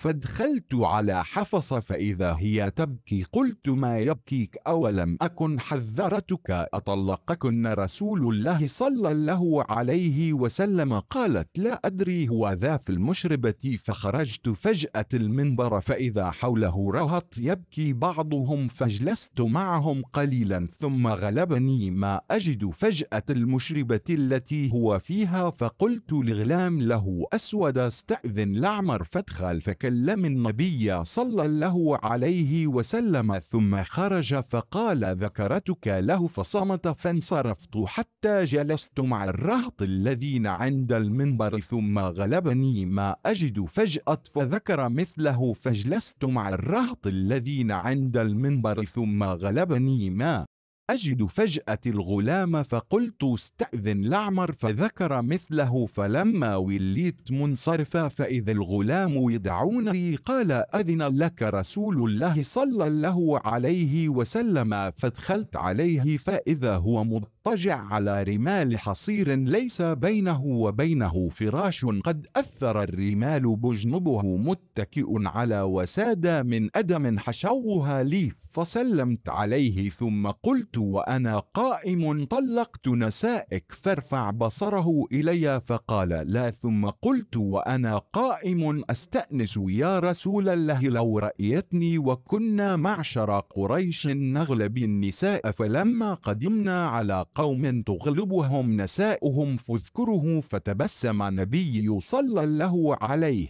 فدخلت على حفص فإذا هي تبكي قلت ما يبكيك أولم أكن حذرتك أطلقكن رسول الله صلى الله عليه وسلم قالت لا أدري هو ذا في المشربة فخرجت فجأة المنبر فإذا حوله رهط يبكي بعضهم فجلست معهم قليلا ثم غلبني ما أجد فجأة المشربة التي هو فيها فقلت لغلام له أسود استأذن لعمر فادخل فكلم النبي صلى الله عليه وسلم ثم خرج فقال ذكرتك له فصمت فانصرفت حتى جلست مع الرهط الذين عند المنبر ثم غلبني ما أجد فجأة فذكر مثله فجلست مع الرهط الذين عند المنبر ثم غلبني ما أجد فجأة الغلام فقلت استأذن لعمر فذكر مثله فلما وليت منصرفا فإذا الغلام يدعونني قال أذن لك رسول الله صلى الله عليه وسلم فدخلت عليه فإذا هو مضطجع على رمال حصير ليس بينه وبينه فراش قد أثر الرمال بجنبه متكئ على وسادة من أدم حشوها ليف فسلمت عليه ثم قلت وأنا قائم طلقت نسائك فارفع بصره إلي فقال لا ثم قلت وأنا قائم أستأنس يا رسول الله لو رأيتني وكنا معشر قريش نغلب النساء فلما قدمنا على قوم تغلبهم نساؤهم فاذكره فتبسم النبي صلى الله عليه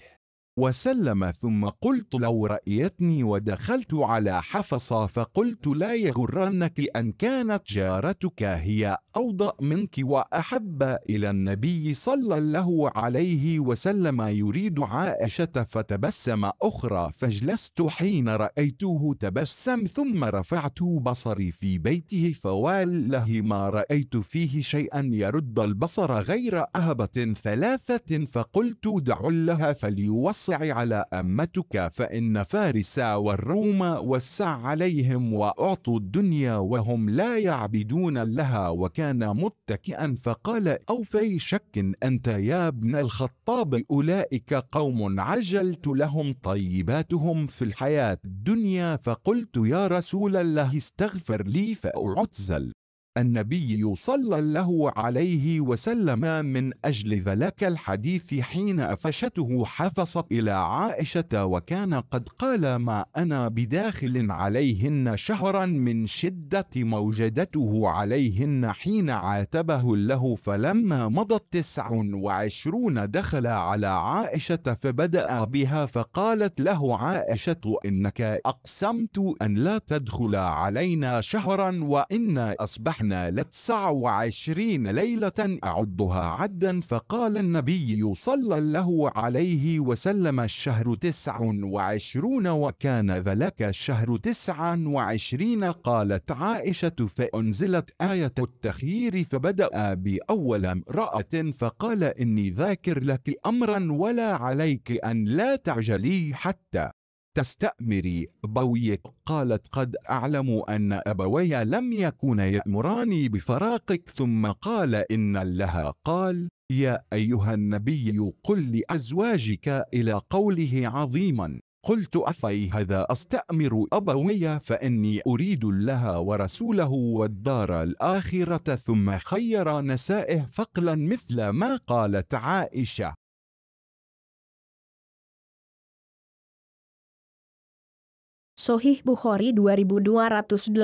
وسلم ثم قلت لو رأيتني ودخلت على حفصة فقلت لا يغرنك أن كانت جارتك هي أوضأ منك وأحب إلى النبي صلى الله عليه وسلم يريد عائشة فتبسم أخرى فجلست حين رأيته تبسم ثم رفعت بصري في بيته فوالله ما رأيت فيه شيئا يرد البصر غير أهبة ثلاثة فقلت دع لها فليوصي على أمتك فإن فارس والروم وسع عليهم وأعطوا الدنيا وهم لا يعبدون لها وكان متكئا فقال أو في شك أنت يا ابن الخطاب أولئك قوم عجلت لهم طيباتهم في الحياة الدنيا فقلت يا رسول الله استغفر لي فأعتزل النبي صلى الله عليه وسلم من أجل ذلك الحديث حين أفشته حفصت إلى عائشة وكان قد قال ما أنا بداخل عليهن شهرا من شدة موجدته عليهن حين عاتبه له فلما مضت 29 دخل على عائشة فبدأ بها فقالت له عائشة إنك أقسمت أن لا تدخل علينا شهرا وإن أصبحنا ل 29 ليلة أعدها عدا فقال النبي صلى الله عليه وسلم الشهر 29 وكان ذلك الشهر 29 قالت عائشة فأنزلت آية التخيير فبدأ بأول امرأة فقال إني ذاكر لك أمرا ولا عليك أن لا تعجلي حتى تستأمري أبويك قالت قد أعلم أن أبوي لم يكونا يأمراني بفراقك ثم قال إن الله قال يا أيها النبي قل لأزواجك إلى قوله عظيما قلت أفي هذا أستأمر أبوي فإني أريد الله ورسوله والدار الآخرة ثم خير نسائه فقلا مثل ما قالت عائشة. Sahih Bukhari 2288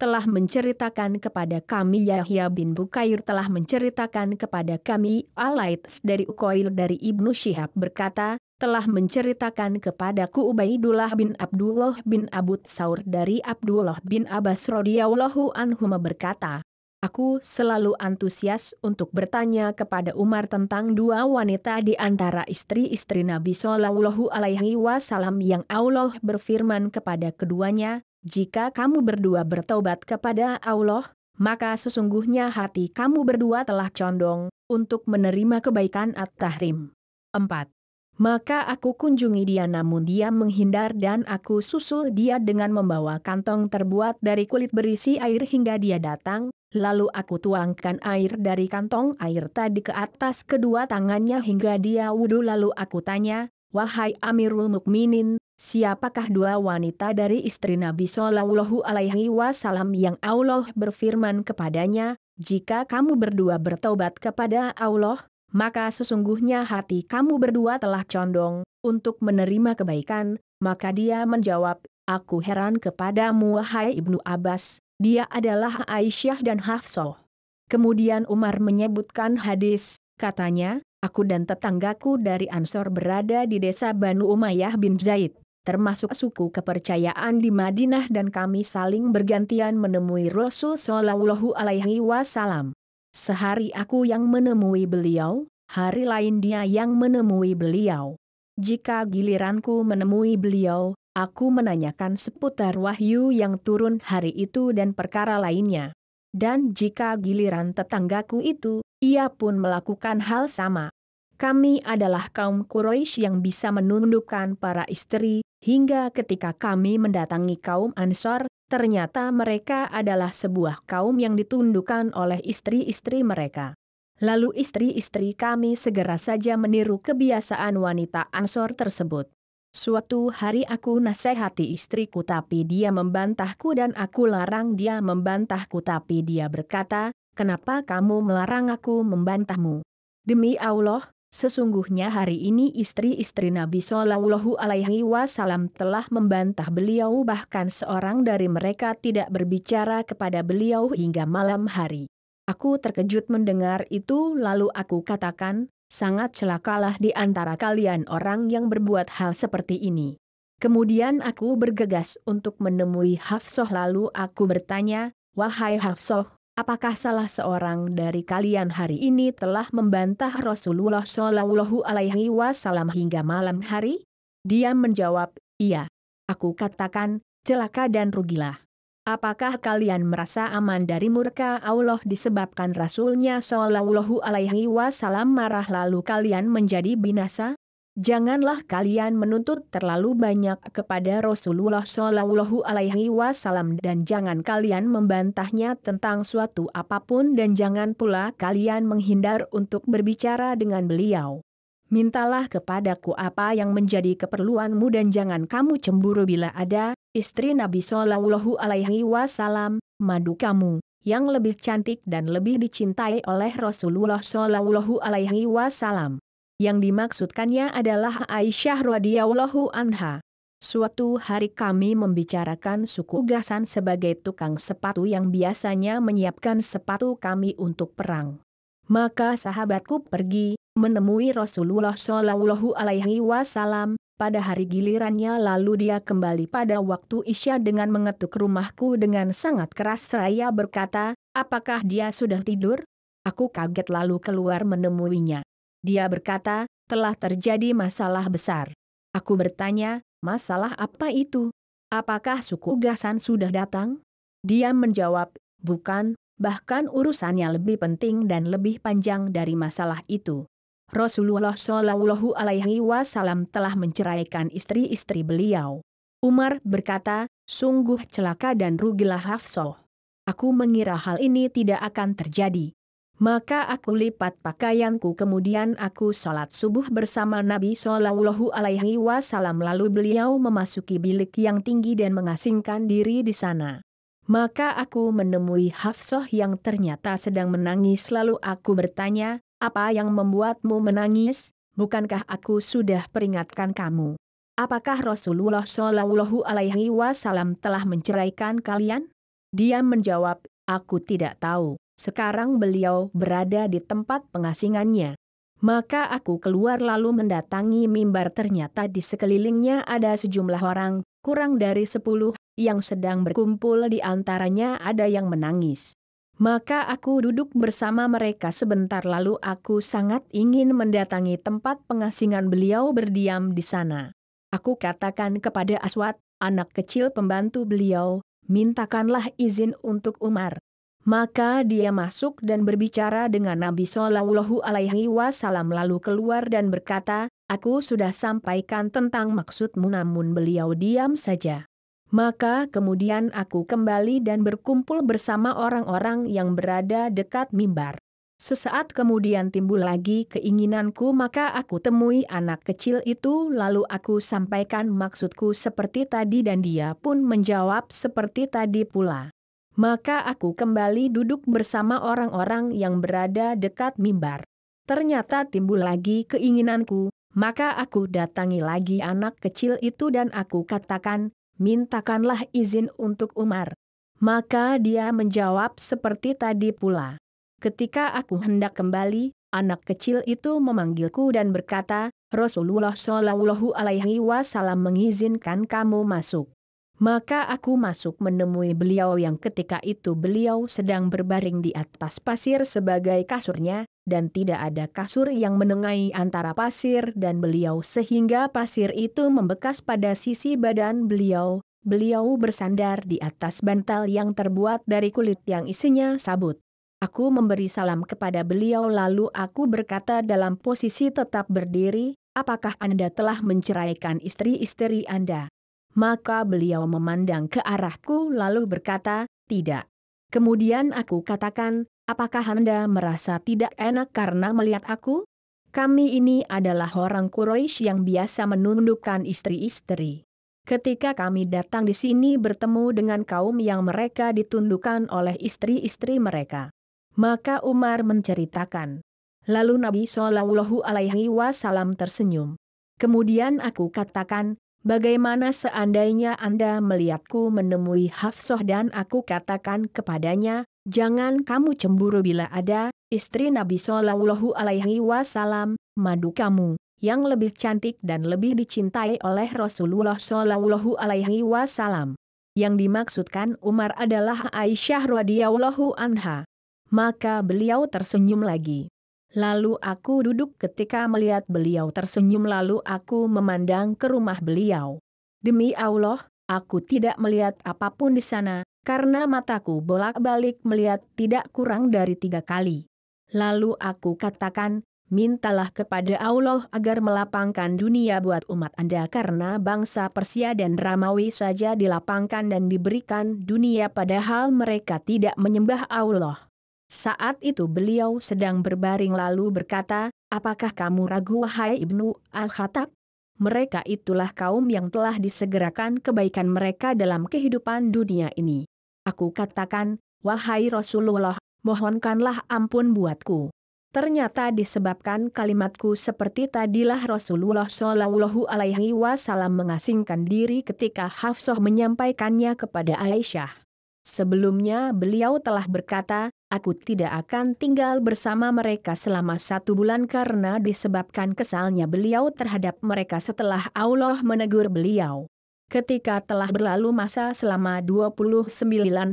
telah menceritakan kepada kami Yahya bin Bukair telah menceritakan kepada kami Al-Laits dari Uqail dari Ibnu Syihab berkata telah menceritakan kepadaku Ubaidullah bin Abdullah bin Abu Tsaur dari Abdullah bin Abbas radhiyallahu anhuma berkata aku selalu antusias untuk bertanya kepada Umar tentang dua wanita di antara istri-istri Nabi Shallallahu Alaihi Wasallam yang Allah berfirman kepada keduanya, jika kamu berdua bertobat kepada Allah, maka sesungguhnya hati kamu berdua telah condong untuk menerima kebaikan at-tahrim. 4. Maka aku kunjungi dia namun dia menghindar dan aku susul dia dengan membawa kantong terbuat dari kulit berisi air hingga dia datang. Lalu aku tuangkan air dari kantong air tadi ke atas kedua tangannya hingga dia wudhu lalu aku tanya, wahai Amirul Mukminin, siapakah dua wanita dari istri Nabi Shallallahu Alaihi Wasallam yang Allah berfirman kepadanya, jika kamu berdua bertobat kepada Allah, maka sesungguhnya hati kamu berdua telah condong untuk menerima kebaikan, maka dia menjawab, aku heran kepadamu wahai Ibnu Abbas. Dia adalah Aisyah dan Hafsah. Kemudian Umar menyebutkan hadis, katanya, aku dan tetanggaku dari Ansor berada di desa Banu Umayyah bin Zaid, termasuk suku kepercayaan di Madinah dan kami saling bergantian menemui Rasul Shallallahu Alaihi Wasallam. Sehari aku yang menemui beliau, hari lain dia yang menemui beliau. Jika giliranku menemui beliau, aku menanyakan seputar wahyu yang turun hari itu dan perkara lainnya. Dan jika giliran tetanggaku itu, ia pun melakukan hal sama. Kami adalah kaum Quraisy yang bisa menundukkan para istri, hingga ketika kami mendatangi kaum Ansor, ternyata mereka adalah sebuah kaum yang ditundukkan oleh istri-istri mereka. Lalu istri-istri kami segera saja meniru kebiasaan wanita Ansor tersebut. Suatu hari aku nasihati istriku tapi dia membantahku dan aku larang dia membantahku tapi dia berkata, kenapa kamu melarang aku membantahmu? Demi Allah, sesungguhnya hari ini istri-istri Nabi Shallallahu Alaihi Wasallam telah membantah beliau bahkan seorang dari mereka tidak berbicara kepada beliau hingga malam hari. Aku terkejut mendengar itu lalu aku katakan, Sangat celakalah di antara kalian orang yang berbuat hal seperti ini. Kemudian aku bergegas untuk menemui Hafsah lalu aku bertanya, wahai Hafsah, apakah salah seorang dari kalian hari ini telah membantah Rasulullah Shallallahu Alaihi Wasallam hingga malam hari? Dia menjawab, iya. Aku katakan, celaka dan rugilah. Apakah kalian merasa aman dari murka Allah disebabkan Rasulnya Shallallahu Alaihi Wasallam marah lalu kalian menjadi binasa? Janganlah kalian menuntut terlalu banyak kepada Rasulullah Shallallahu Alaihi Wasallam dan jangan kalian membantahnya tentang suatu apapun dan jangan pula kalian menghindar untuk berbicara dengan beliau. Mintalah kepadaku apa yang menjadi keperluanmu dan jangan kamu cemburu bila ada istri Nabi Shallallahu Alaihi Wasallam, madu kamu, yang lebih cantik dan lebih dicintai oleh Rasulullah Shallallahu Alaihi Wasallam. Yang dimaksudkannya adalah Aisyah radhiyallahu anha. Suatu hari kami membicarakan suku Gasan sebagai tukang sepatu yang biasanya menyiapkan sepatu kami untuk perang. Maka sahabatku pergi menemui Rasulullah Shallallahu Alaihi Wasallam pada hari gilirannya lalu dia kembali pada waktu Isya dengan mengetuk rumahku dengan sangat keras seraya berkata, apakah dia sudah tidur? Aku kaget lalu keluar menemuinya. Dia berkata, telah terjadi masalah besar. Aku bertanya, masalah apa itu? Apakah suku Gasan sudah datang? Dia menjawab, bukan. Bahkan urusannya lebih penting dan lebih panjang dari masalah itu. Rasulullah Shallallahu Alaihi Wasallam telah menceraikan istri-istri beliau. Umar berkata, sungguh celaka dan rugilah Hafsah. Aku mengira hal ini tidak akan terjadi. Maka aku lipat pakaianku kemudian aku sholat subuh bersama Nabi Shallallahu Alaihi Wasallam lalu beliau memasuki bilik yang tinggi dan mengasingkan diri di sana. Maka aku menemui Hafsah yang ternyata sedang menangis lalu aku bertanya, apa yang membuatmu menangis? Bukankah aku sudah peringatkan kamu? Apakah Rasulullah Shallallahu Alaihi Wasallam telah menceraikan kalian? Dia menjawab, aku tidak tahu, sekarang beliau berada di tempat pengasingannya. Maka aku keluar lalu mendatangi mimbar ternyata di sekelilingnya ada sejumlah orang, kurang dari 10, yang sedang berkumpul di antaranya ada yang menangis. Maka aku duduk bersama mereka sebentar lalu aku sangat ingin mendatangi tempat pengasingan beliau berdiam di sana. Aku katakan kepada Aswad, anak kecil pembantu beliau, mintakanlah izin untuk Umar. Maka dia masuk dan berbicara dengan Nabi Shallallahu Alaihi Wasallam lalu keluar dan berkata, aku sudah sampaikan tentang maksudmu namun beliau diam saja. Maka kemudian aku kembali dan berkumpul bersama orang-orang yang berada dekat mimbar. Sesaat kemudian timbul lagi keinginanku maka aku temui anak kecil itu lalu aku sampaikan maksudku seperti tadi dan dia pun menjawab seperti tadi pula. Maka aku kembali duduk bersama orang-orang yang berada dekat mimbar. Ternyata timbul lagi keinginanku, maka aku datangi lagi anak kecil itu dan aku katakan, mintakanlah izin untuk Umar. Maka dia menjawab seperti tadi pula. Ketika aku hendak kembali, anak kecil itu memanggilku dan berkata, Rasulullah Shallallahu Alaihi Wasallam mengizinkan kamu masuk. Maka aku masuk menemui beliau yang ketika itu beliau sedang berbaring di atas pasir sebagai kasurnya, dan tidak ada kasur yang menengahi antara pasir dan beliau sehingga pasir itu membekas pada sisi badan beliau. Beliau bersandar di atas bantal yang terbuat dari kulit yang isinya sabut. Aku memberi salam kepada beliau lalu aku berkata dalam posisi tetap berdiri, apakah Anda telah menceraikan istri-istri Anda? Maka beliau memandang ke arahku lalu berkata, tidak. Kemudian aku katakan, apakah Anda merasa tidak enak karena melihat aku? Kami ini adalah orang Quraisy yang biasa menundukkan istri-istri. Ketika kami datang di sini bertemu dengan kaum yang mereka ditundukkan oleh istri-istri mereka. Maka Umar menceritakan. Lalu Nabi Shallallahu Alaihi Wasallam tersenyum. Kemudian aku katakan, bagaimana seandainya Anda melihatku menemui Hafsah dan aku katakan kepadanya, jangan kamu cemburu bila ada istri Nabi Shallallahu Alaihi Wasallam, madu kamu, yang lebih cantik dan lebih dicintai oleh Rasulullah Shallallahu Alaihi Wasallam. Yang dimaksudkan Umar adalah Aisyah radhiyallahu anha. Maka beliau tersenyum lagi. Lalu aku duduk ketika melihat beliau tersenyum, lalu aku memandang ke rumah beliau. Demi Allah, aku tidak melihat apapun di sana, karena mataku bolak-balik melihat tidak kurang dari 3 kali. Lalu aku katakan, mintalah kepada Allah agar melapangkan dunia buat umat Anda, karena bangsa Persia dan Romawi saja dilapangkan dan diberikan dunia padahal mereka tidak menyembah Allah. Saat itu beliau sedang berbaring lalu berkata, apakah kamu ragu wahai Ibnu Al-Khattab? Mereka itulah kaum yang telah disegerakan kebaikan mereka dalam kehidupan dunia ini. Aku katakan, wahai Rasulullah, mohonkanlah ampun buatku. Ternyata disebabkan kalimatku seperti tadilah Rasulullah Shallallahu Alaihi Wasallam mengasingkan diri ketika Hafsah menyampaikannya kepada Aisyah. Sebelumnya beliau telah berkata, aku tidak akan tinggal bersama mereka selama 1 bulan karena disebabkan kesalnya beliau terhadap mereka setelah Allah menegur beliau. Ketika telah berlalu masa selama 29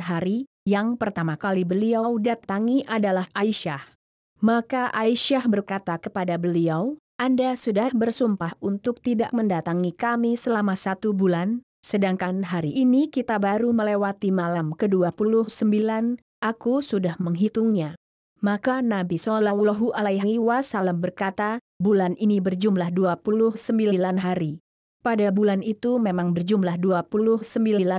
hari, yang pertama kali beliau datangi adalah Aisyah. Maka Aisyah berkata kepada beliau, Anda sudah bersumpah untuk tidak mendatangi kami selama 1 bulan, sedangkan hari ini kita baru melewati malam ke-29, aku sudah menghitungnya. Maka Nabi Shallallahu Alaihi Wasallam berkata, bulan ini berjumlah 29 hari. Pada bulan itu memang berjumlah 29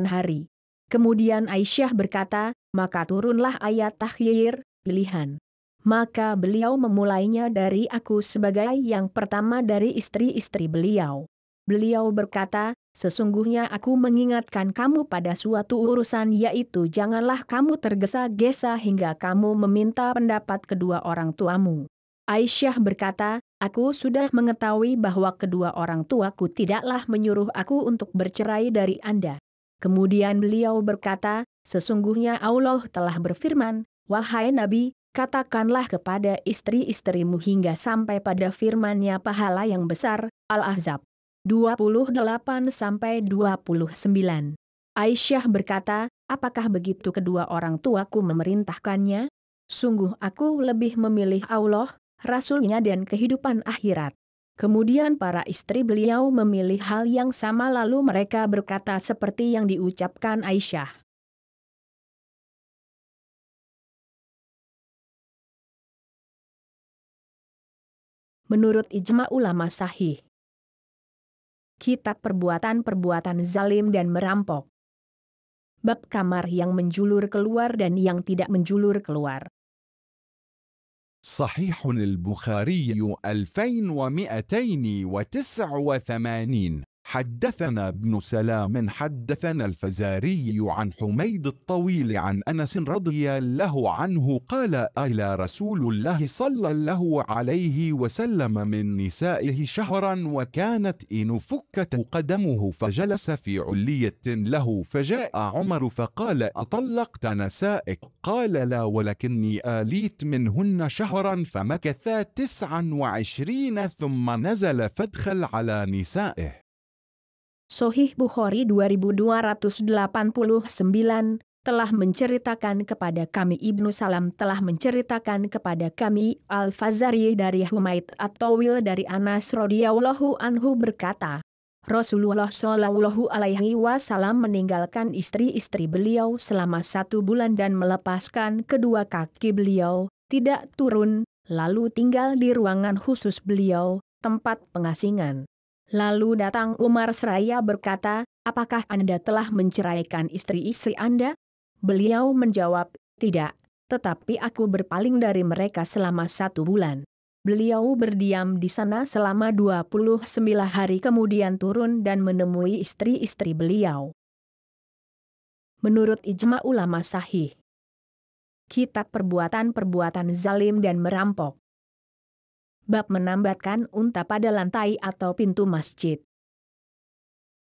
hari. Kemudian Aisyah berkata, maka turunlah ayat takhyir, pilihan. Maka beliau memulainya dari aku sebagai yang pertama dari istri-istri beliau. Beliau berkata, sesungguhnya aku mengingatkan kamu pada suatu urusan, yaitu janganlah kamu tergesa-gesa hingga kamu meminta pendapat kedua orang tuamu. Aisyah berkata, aku sudah mengetahui bahwa kedua orang tuaku tidaklah menyuruh aku untuk bercerai dari Anda. Kemudian beliau berkata, sesungguhnya Allah telah berfirman, wahai Nabi, katakanlah kepada istri-istrimu hingga sampai pada firman-Nya pahala yang besar, Al-Ahzab 28-29. Aisyah berkata, apakah begitu kedua orang tuaku memerintahkannya? Sungguh aku lebih memilih Allah, Rasul-Nya dan kehidupan akhirat. Kemudian para istri beliau memilih hal yang sama lalu mereka berkata seperti yang diucapkan Aisyah. Menurut ijma ulama sahih. Kitab Perbuatan-Perbuatan Zalim dan Merampok. Bab kamar yang menjulur keluar dan yang tidak menjulur keluar. صحيح البخاري 2289. حدثنا ابن سلام حدثنا الفزاري عن حميد الطويل عن أنس رضي الله عنه قال إلى رسول الله صلى الله عليه وسلم من نسائه شهرا وكانت إن فكت قدمه فجلس في علية له فجاء عمر فقال أطلقت نسائك؟ قال لا ولكني آليت منهن شهرا فمكثا 29 ثم نزل فادخل على نسائه. Sahih Bukhari 2289 telah menceritakan kepada kami Ibnu Salam telah menceritakan kepada kami Al-Fazari dari Humaid At-Tawil dari Anas radhiyallahu anhu berkata, Rasulullah Shallallahu Alaihi Wasallam meninggalkan istri-istri beliau selama 1 bulan dan melepaskan kedua kaki beliau, tidak turun, lalu tinggal di ruangan khusus beliau, tempat pengasingan. Lalu datang Umar seraya berkata, apakah Anda telah menceraikan istri-istri Anda? Beliau menjawab, tidak, tetapi aku berpaling dari mereka selama 1 bulan. Beliau berdiam di sana selama 29 hari kemudian turun dan menemui istri-istri beliau. Menurut ijma ulama sahih. Kitab Perbuatan-Perbuatan Zalim dan Merampok. Bab menambatkan unta pada lantai atau pintu masjid.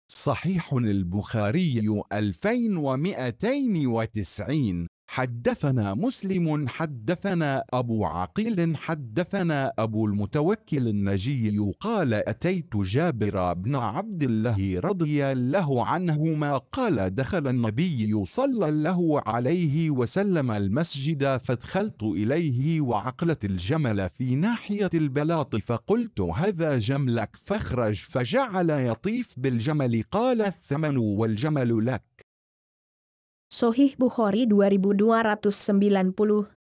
صحيح البخاري 2290. حدثنا مسلم حدثنا أبو عقيل حدثنا أبو المتوكل النجي قال أتيت جابر بن عبد الله رضي الله عنهما قال دخل النبي صلى الله عليه وسلم المسجد فدخلت إليه وعقلت الجمل في ناحية البلاط فقلت هذا جملك فاخرج فجعل يطيف بالجمل قال الثمن والجمل لك. Sahih Bukhari 2290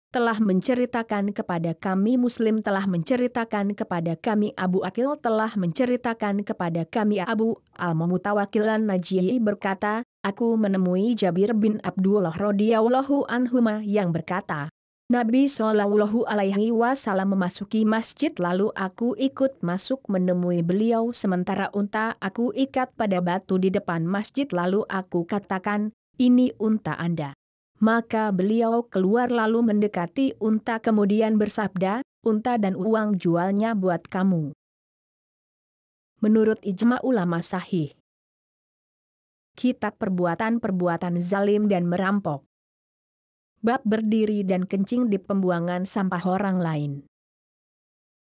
telah menceritakan kepada kami, Muslim telah menceritakan kepada kami, Abu Aqil telah menceritakan kepada kami, Abu Al-Mutawakkil Naj'i berkata, aku menemui Jabir bin Abdullah radhiyallahu anhuma yang berkata, Nabi Shallallahu alaihi wasallam memasuki masjid lalu aku ikut masuk menemui beliau sementara unta aku ikat pada batu di depan masjid lalu aku katakan, ini unta Anda. Maka beliau keluar lalu mendekati unta kemudian bersabda, unta dan uang jualnya buat kamu. Menurut ijma ulama sahih. Kitab Perbuatan-Perbuatan Zalim dan Merampok. Bab berdiri dan kencing di pembuangan sampah orang lain.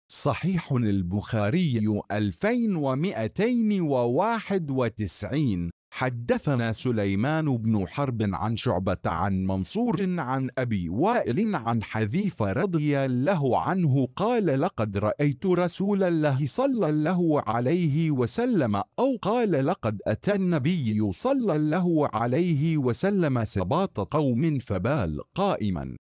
صحيح البخاري 2291 حدثنا سليمان بن حرب عن شعبة عن منصور عن أبي وائل عن حذيفة رضي الله عنه قال لقد رأيت رسول الله صلى الله عليه وسلم أو قال لقد أتى النبي صلى الله عليه وسلم سباط قوم فبال قائما.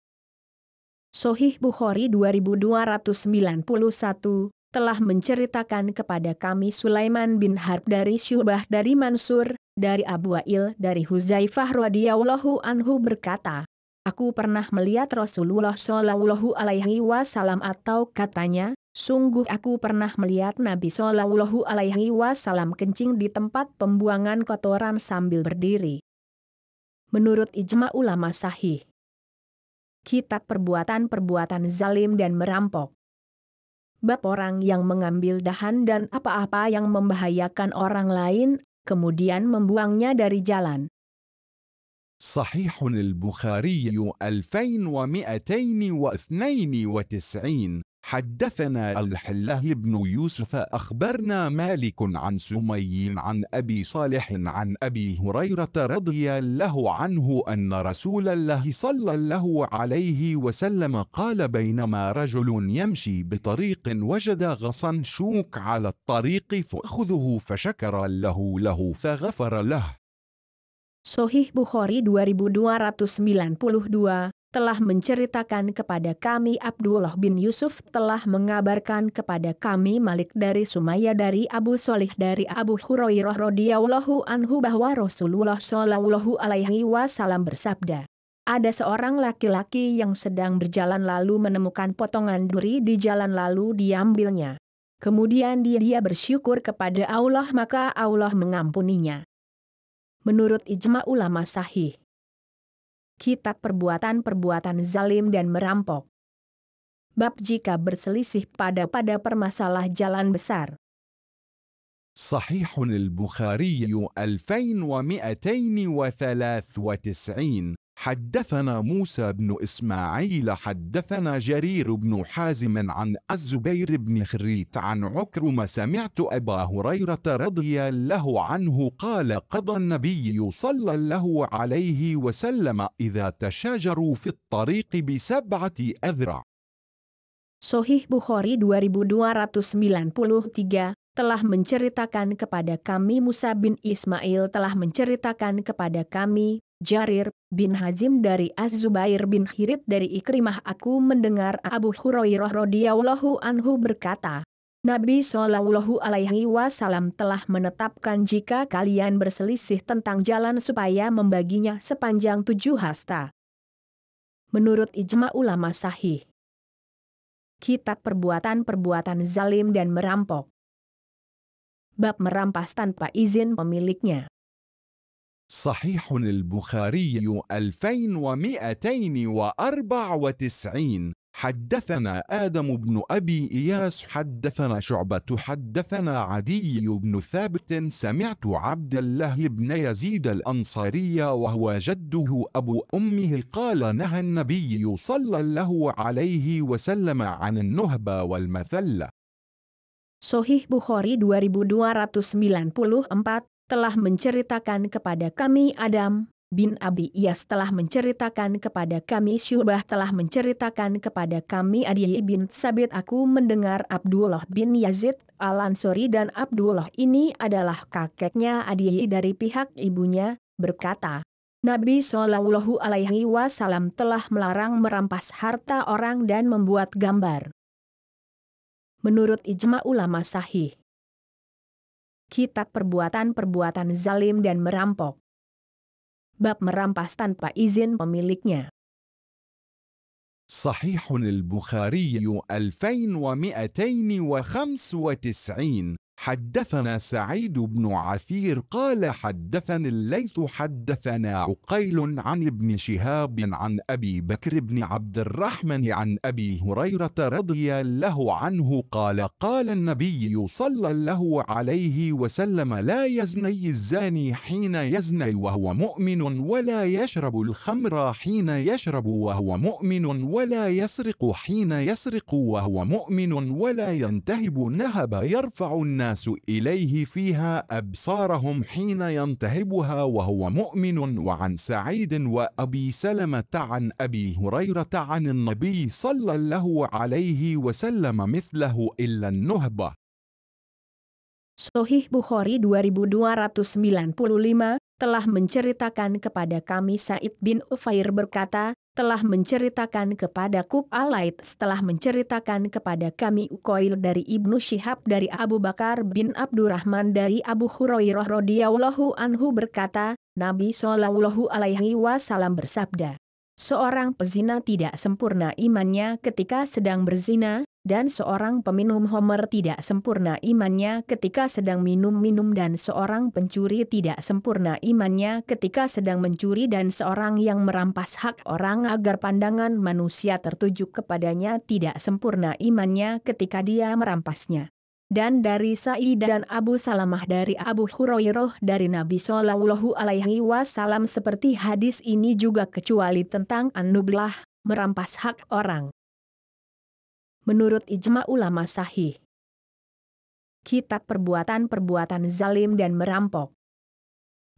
Sahih Bukhari 2291 telah menceritakan kepada kami Sulaiman bin Harb dari Syu'bah dari Mansur, dari Abu Wa'il dari Huzaifah radhiyallahu anhu berkata, aku pernah melihat Rasulullah Shallallahu alaihi wasallam atau katanya, sungguh aku pernah melihat Nabi Shallallahu alaihi wasallam kencing di tempat pembuangan kotoran sambil berdiri. Menurut ijma ulama sahih. Kitab Perbuatan-Perbuatan Zalim dan Merampok. Bab orang yang mengambil dahan dan apa-apa yang membahayakan orang lain, kemudian membuangnya dari jalan. صحيح البخاري 2292 حدثنا الحلاه بن يوسف أخبرنا مالك عن سمي عن أبي صالح عن أبي هريرة رضي الله عنه أن رسول الله صلى الله عليه وسلم قال بينما رجل يمشي بطريق وجد غصا شوك على الطريق فأخذه فشكر له فغفر له. Sahih Bukhari 2292 telah menceritakan kepada kami Abdullah bin Yusuf telah mengabarkan kepada kami Malik dari Sumayyah dari Abu Shalih dari Abu Hurairah radhiyallahu anhu bahwa Rasulullah Shallallahu alaihi wasallam bersabda, ada seorang laki-laki yang sedang berjalan lalu menemukan potongan duri di jalan lalu diambilnya. Kemudian dia bersyukur kepada Allah maka Allah mengampuninya. Menurut ijma ulama sahih. Kitab Perbuatan-Perbuatan Zalim dan Merampok. Bab jika berselisih pada permasalah jalan besar. صحيح البخاري 2293 حدثنا موسى بن إسماعيل حدثنا جرير بن حازم عن الزبير بن خريت عن عكرمة سمعت أبا هريرة رضي الله عنه قال قضى النبي صلى الله عليه وسلم إذا تشاجروا في الطريق ب7 أذرع. Sahih Bukhari 2293 telah menceritakan kepada kami Musa bin Ismail telah menceritakan kepada kami Jarir bin Hazim dari Az-Zubair bin Khirit dari Ikrimah aku mendengar Abu Hurairah radhiyallahu anhu berkata, Nabi Shallallahu alaihi wasallam telah menetapkan jika kalian berselisih tentang jalan supaya membaginya sepanjang 7 hasta. Menurut ijma ulama sahih. Kitab Perbuatan-Perbuatan Zalim dan Merampok. Bab merampas tanpa izin pemiliknya. صحيح البخاري 2294 حدثنا آدم بن أبي إياس حدثنا شعبة حدثنا عدي بن ثابت سمعت عبد الله بن يزيد الأنصاري وهو جده أبو أمه قال نهى النبي صلى الله عليه وسلم عن النهبة والمثلة. Sahih Bukhari 2294 telah menceritakan kepada kami Adam bin Abi Iyas telah menceritakan kepada kami Syubah telah menceritakan kepada kami Adi bin Sabit. Aku mendengar Abdullah bin Yazid Al-Ansori dan Abdullah ini adalah kakeknya Adi dari pihak ibunya, berkata, Nabi Shallallahu Alaihi Wasallam telah melarang merampas harta orang dan membuat gambar. Menurut ijma ulama sahih. Kitab Perbuatan-Perbuatan Zalim dan Merampok. Bab merampas tanpa izin pemiliknya. صحيح البخاري 2295. حدثنا سعيد بن عثير قال حدثني الليث حدثنا عقيل عن ابن شهاب عن أبي بكر بن عبد الرحمن عن أبي هريرة رضي الله عنه قال قال النبي صلى الله عليه وسلم لا يزني الزاني حين يزني وهو مؤمن ولا يشرب الخمر حين يشرب وهو مؤمن ولا يسرق حين يسرق وهو مؤمن ولا ينتهب نهب يرفع الناس إليه فيها أبصارهم حين ينتهبها وهو مؤمن. وعن سعيد وأبي سلمة عن أبي هريرة عن النبي صلى الله عليه وسلم مثله إلا النهبة. Sahih Bukhari 2295 telah menceritakan kepada kami Sa'id bin Ufair berkata, telah menceritakan kepadaku Al-Laits telah menceritakan kepada kami Uqail dari Ibnu Syihab dari Abu Bakar bin Abdurrahman dari Abu Hurairah radhiyallahu anhu berkata, Nabi Shallallahu Alaihi Wasallam bersabda, seorang pezina tidak sempurna imannya ketika sedang berzina, dan seorang peminum homer tidak sempurna imannya ketika sedang minum-minum, dan seorang pencuri tidak sempurna imannya ketika sedang mencuri, dan seorang yang merampas hak orang agar pandangan manusia tertuju kepadanya tidak sempurna imannya ketika dia merampasnya. Dan dari Sa'id dan Abu Salamah dari Abu Hurairah dari Nabi Shallallahu Alaihi Wasallam seperti hadis ini juga kecuali tentang an-nublah, merampas hak orang. Menurut ijma ulama sahih. Kitab Perbuatan-Perbuatan Zalim dan Merampok.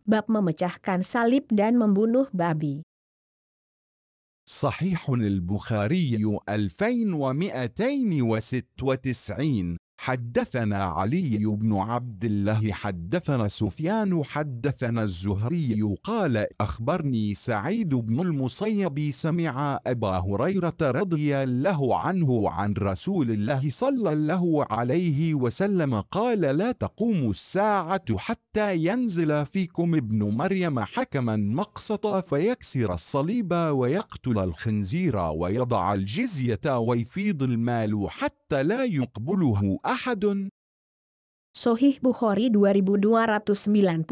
Bab memecahkan salib dan membunuh babi. صحيح البخاري 2296. حدثنا علي بن عبد الله حدثنا سفيان حدثنا الزهري قال أخبرني سعيد بن المسيب سمع أبا هريرة رضي الله عنه عن رسول الله صلى الله عليه وسلم قال لا تقوم الساعة حتى ينزل فيكم ابن مريم حكما مقسطا فيكسر الصليب ويقتل الخنزير ويضع الجزية ويفيض المال حتى لا يقبله أحد. Sahih Bukhari 2296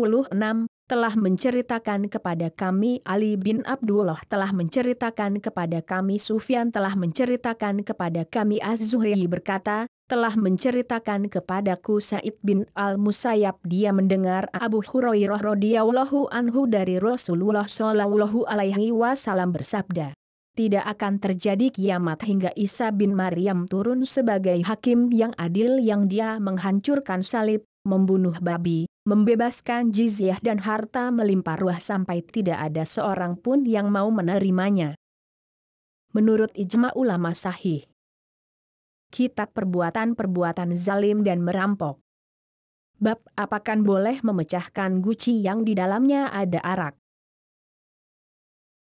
telah menceritakan kepada kami Ali bin Abdullah telah menceritakan kepada kami Sufyan telah menceritakan kepada kami Az-Zuhri berkata, telah menceritakan kepadaku Sa'id bin Al-Musayyab dia mendengar Abu Hurairah radhiyallahu anhu dari Rasulullah Shallallahu Alaihi Wasallam bersabda, tidak akan terjadi kiamat hingga Isa bin Maryam turun sebagai hakim yang adil yang dia menghancurkan salib, membunuh babi, membebaskan jizyah dan harta melimpah ruah sampai tidak ada seorang pun yang mau menerimanya. Menurut ijma ulama sahih. Kitab Perbuatan-Perbuatan Zalim dan Merampok. Bab apakah boleh memecahkan guci yang di dalamnya ada arak.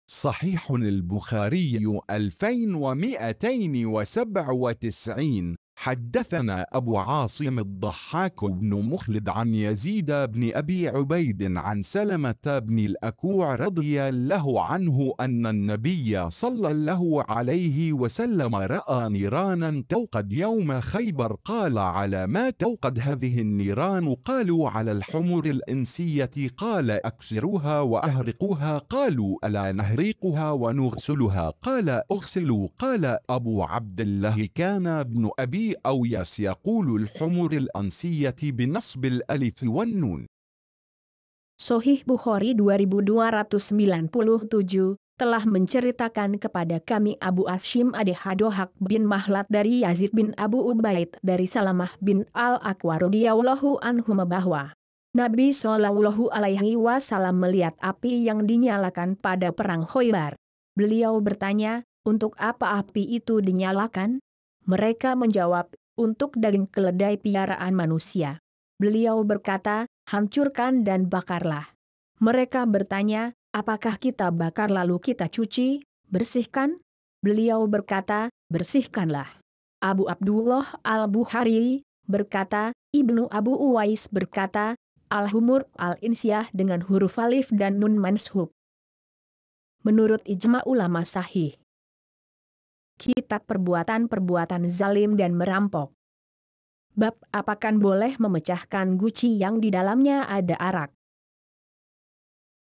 صحيح البخاري 2297. حدثنا أبو عاصم الضحاك بن مخلد عن يزيد بن أبي عبيد عن سلمة بن الأكوع رضي الله عنه أن النبي صلى الله عليه وسلم رأى نيرانا توقد يوم خيبر. قال: على ما توقد هذه النيران؟ قالوا: على الحمر الإنسية. قال: أكسروها وأهرقوها. قالوا: ألا نهريقها ونغسلها؟ قال: أغسلوا. قال أبو عبد الله: كان ابن أبي أويس يقول الحمر الأنسية بنصب الألف والنون. Sahih Bukhari 2297 telah menceritakan kepada kami Abu Asyim Ad-Hadohak bin Mahlat dari Yazid bin Abu Ubaid dari Salamah bin Al-Aqwa radhiyallahu anhu bahwa Nabi Shallallahu alaihi wasallam melihat api yang dinyalakan pada perang Khaybar. Beliau bertanya, untuk apa api itu dinyalakan? Mereka menjawab, untuk daging keledai piaraan manusia. Beliau berkata, hancurkan dan bakarlah. Mereka bertanya, apakah kita bakar lalu kita cuci, bersihkan? Beliau berkata, bersihkanlah. Abu Abdullah Al-Bukhari berkata, Ibnu Abu Uwais berkata, Al-Humur Al-Insyah dengan huruf alif dan nun manshub. Menurut ijma ulama sahih. Kitab perbuatan-perbuatan zalim dan merampok. Bab apakah boleh memecahkan guci yang di dalamnya ada arak?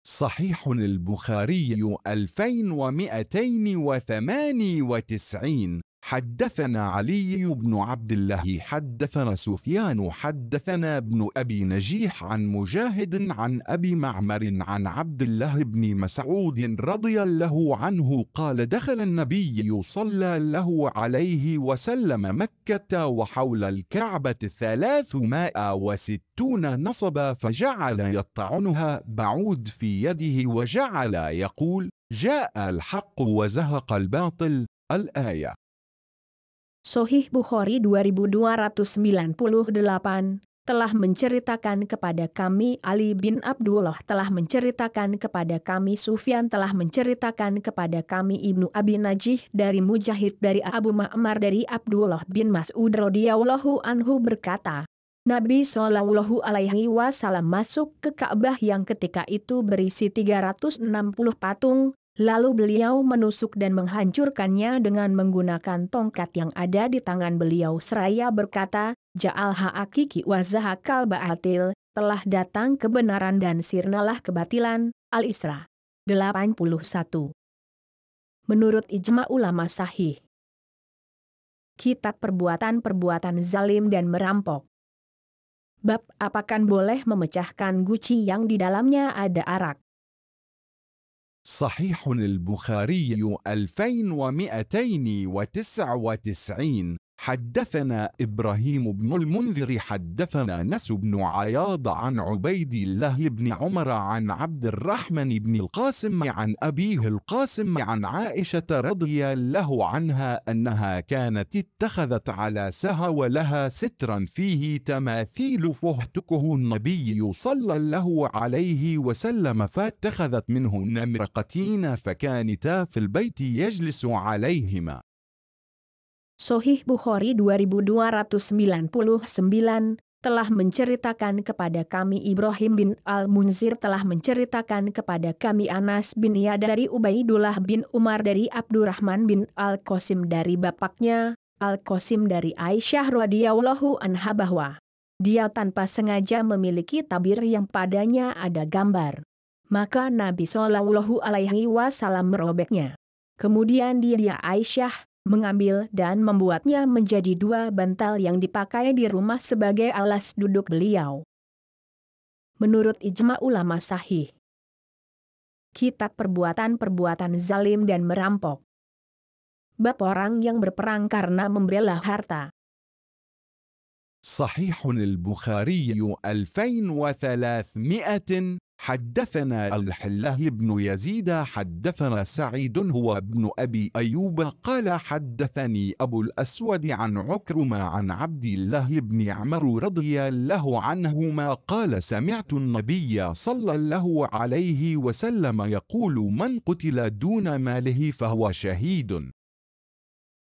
صحيح البخاري 2298. حدثنا علي بن عبد الله حدثنا سفيان حدثنا ابن أبي نجيح عن مجاهد عن أبي معمر عن عبد الله بن مسعود رضي الله عنه قال: دخل النبي صلى الله عليه وسلم مكة وحول الكعبة 360 نصبا، فجعل يطعنها بعود في يده وجعل يقول: جاء الحق وزهق الباطل. الآية. Sahih Bukhari 2298 telah menceritakan kepada kami Ali bin Abdullah telah menceritakan kepada kami Sufyan telah menceritakan kepada kami Ibnu Abi Najih dari Mujahid dari Abu Ma'mar dari Abdullah bin Mas'ud radhiyallahu anhu berkata, Nabi Shallallahu alaihi wasallam masuk ke Ka'bah yang ketika itu berisi 360 patung. Lalu beliau menusuk dan menghancurkannya dengan menggunakan tongkat yang ada di tangan beliau seraya berkata, Ja'al ha'akiki wa zahakal ba'atil, telah datang kebenaran dan sirnalah kebatilan. Al-Isra 81. Menurut ijma ulama sahih. Kitab perbuatan-perbuatan zalim dan merampok. Bab apakah boleh memecahkan guci yang di dalamnya ada arak? صحيح البخاري 2299. حدثنا إبراهيم بن المنذر حدثنا نس بن عياض عن عبيد الله بن عمر عن عبد الرحمن بن القاسم عن أبيه القاسم عن عائشة رضي الله عنها أنها كانت اتخذت على سهو لها سترا فيه تماثيل فاهتكه النبي صلى الله عليه وسلم فاتخذت منه نمرقتين فكانتا في البيت يجلس عليهما. Sahih Bukhari 2299 telah menceritakan kepada kami Ibrahim bin Al-Munzir telah menceritakan kepada kami Anas bin Iyad dari Ubaidullah bin Umar dari Abdurrahman bin Al-Qasim dari bapaknya, Al-Qasim dari Aisyah radhiyallahu anha bahwa dia tanpa sengaja memiliki tabir yang padanya ada gambar. Maka Nabi Shallallahu alaihi wasallam merobeknya. Kemudian dia Aisyah mengambil dan membuatnya menjadi dua bantal yang dipakai di rumah sebagai alas duduk beliau. Menurut ijma ulama sahih. Kitab perbuatan-perbuatan zalim dan merampok. Bab orang yang berperang karena membela harta. صحيح البخاري 2300. حدثنا الحلاه بن يزيد حدثنا سعيد هو ابن أبي أيوب قال حدثني أبو الأسود عن عكرمة عن عبد الله بن عمرو رضي الله عنهما قال سمعت النبي صلى الله عليه وسلم يقول من قتل دون ماله فهو شهيد.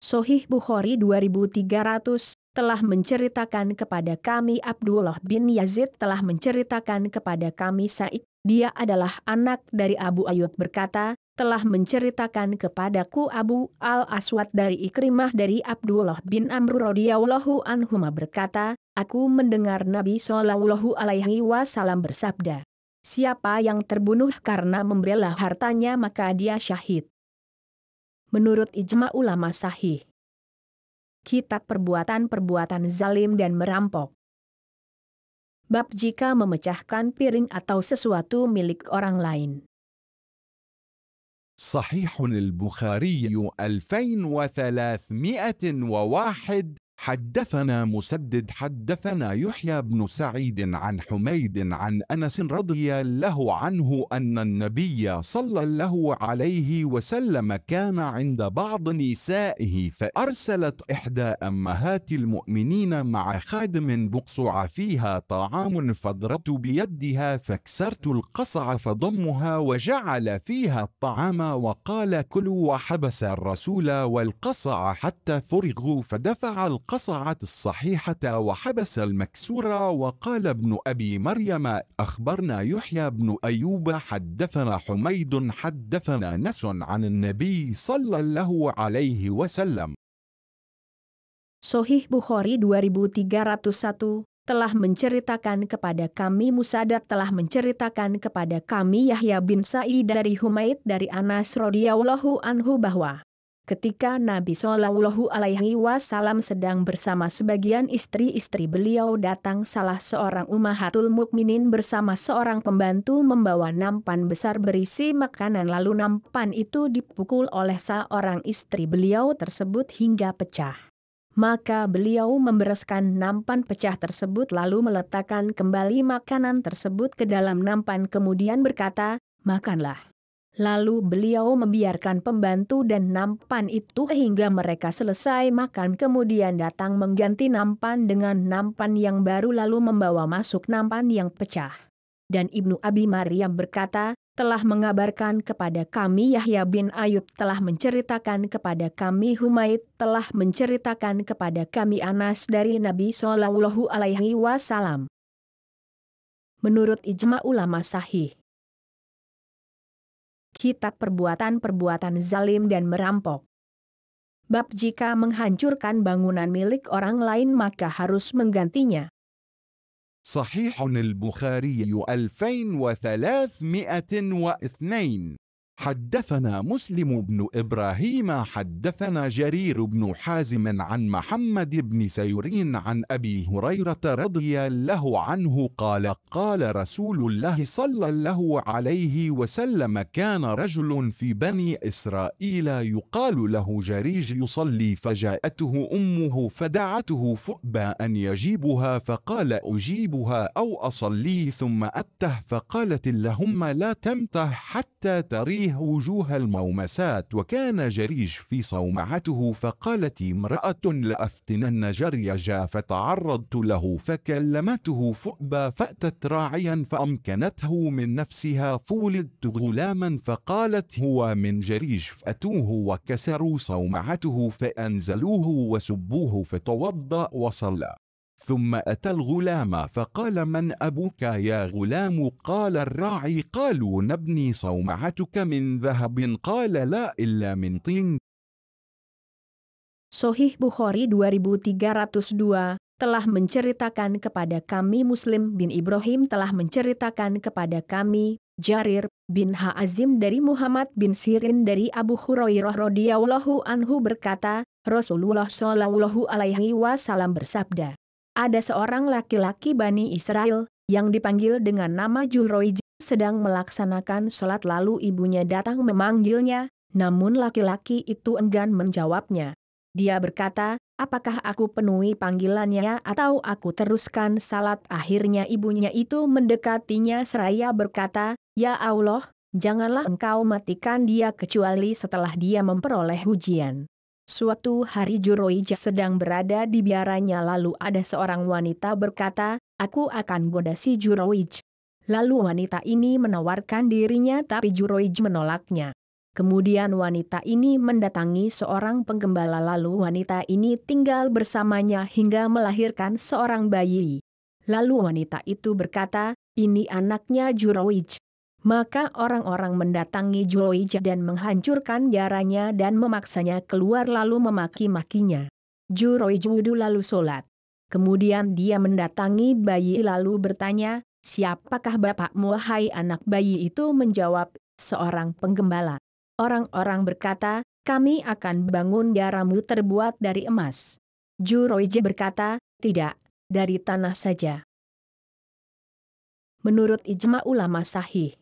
Sahih Bukhari 2300 telah menceritakan kepada kami Abdullah bin Yazid telah menceritakan kepada kami Sa'id, dia adalah anak dari Abu Ayyub berkata, telah menceritakan kepadaku Abu Al-Aswad dari Ikrimah dari Abdullah bin Amr radhiyallahu anhuma berkata, aku mendengar Nabi Shallallahu alaihi wasallam bersabda, siapa yang terbunuh karena membela hartanya maka dia syahid. Menurut ijma ulama sahih. Kitab Perbuatan-Perbuatan Zalim dan Merampok. Bab jika memecahkan piring atau sesuatu milik orang lain. صحيح البخاري 2301. حدثنا مسدد حدثنا يحيى بن سعيد عن حميد عن أنس رضي الله عنه أن النبي صلى الله عليه وسلم كان عند بعض نسائه فأرسلت إحدى أمهات المؤمنين مع خادم بقصع فيها طعام فضربت بيدها فكسرت القصع فضمها وجعل فيها الطعام وقال كلوا وحبس الرسول والقصع حتى فرغوا فدفع القصعة الصحيحة وحبس المكسورة. وقال ابن أبي مريم أخبرنا يحيى بن أيوب حدثنا حميد حدثنا نس عن النبي صلى الله عليه وسلم. Sahih Bukhari 2301 telah menceritakan kepada kami Musaddad telah menceritakan kepada kami Yahya bin Sa'id dari Humaid dari Anas radhiyallahu anhu bahwa ketika Nabi Shallallahu alaihi wasallam sedang bersama sebagian istri-istri beliau datang salah seorang ummahatul mukminin bersama seorang pembantu membawa nampan besar berisi makanan lalu nampan itu dipukul oleh seorang istri beliau tersebut hingga pecah. Maka beliau membereskan nampan pecah tersebut lalu meletakkan kembali makanan tersebut ke dalam nampan kemudian berkata, makanlah. Lalu beliau membiarkan pembantu dan nampan itu hingga mereka selesai makan kemudian datang mengganti nampan dengan nampan yang baru lalu membawa masuk nampan yang pecah. Dan Ibnu Abi Maryam berkata, telah mengabarkan kepada kami Yahya bin Ayub telah menceritakan kepada kami Humaid telah menceritakan kepada kami Anas dari Nabi Shallallahu alaihi wasallam. Menurut ijma ulama sahih. Kitab Perbuatan-Perbuatan Zalim dan Merampok. Bab jika menghancurkan bangunan milik orang lain maka harus menggantinya. صحيح البخاري 2302. حدثنا مسلم بن إبراهيم حدثنا جرير بن حازم عن محمد بن سيرين عن أبي هريرة رضي الله عنه قال قال رسول الله صلى الله عليه وسلم كان رجل في بني إسرائيل يقال له جريج يصلي فجاءته أمه فدعته فأبى أن يجيبها فقال أجيبها أو أصلي ثم أته فقالت اللهم لا تمته حتى تريه وجوه المومسات وكان جريج في صومعته فقالت امرأة لأفتنن جريجا فتعرضت له فكلمته فأبى فأتت راعيا فأمكنته من نفسها فولدت غلاما فقالت هو من جريج فأتوه وكسروا صومعته فأنزلوه وسبوه فتوضأ وصلى ثم أتى الغلام فقال من أبوك يا غلام قال الراعي قالوا نبني صومعتك من ذهب قال لا إلا من طين. Sahih Bukhari 2302 telah menceritakan kepada kami Muslim bin Ibrahim telah menceritakan kepada kami Jarir bin Ha'azim dari Muhammad bin Sirin dari Abu Hurairah radhiyallahu anhu berkata, Rasulullah Shallallahu alaihi wasallam bersabda, ada seorang laki-laki Bani Israel yang dipanggil dengan nama Jurayj sedang melaksanakan sholat lalu ibunya datang memanggilnya, namun laki-laki itu enggan menjawabnya. Dia berkata, apakah aku penuhi panggilannya atau aku teruskan salat? Akhirnya ibunya itu mendekatinya seraya berkata, ya Allah, janganlah engkau matikan dia kecuali setelah dia memperoleh ujian. Suatu hari Jurayj sedang berada di biaranya lalu ada seorang wanita berkata, aku akan goda si Jurayj. Lalu wanita ini menawarkan dirinya tapi Jurayj menolaknya. Kemudian wanita ini mendatangi seorang penggembala, lalu wanita ini tinggal bersamanya hingga melahirkan seorang bayi. Lalu wanita itu berkata, ini anaknya Juroij. Maka orang-orang mendatangi Juroij dan menghancurkan darahnya dan memaksanya keluar lalu memaki-makinya. Juroij wudhu lalu sholat. Kemudian dia mendatangi bayi lalu bertanya, siapakah bapakmu hai anak bayi itu menjawab, seorang penggembala. Orang-orang berkata, kami akan bangun biaramu terbuat dari emas. Juroij berkata, tidak, dari tanah saja. Menurut ijma ulama sahih,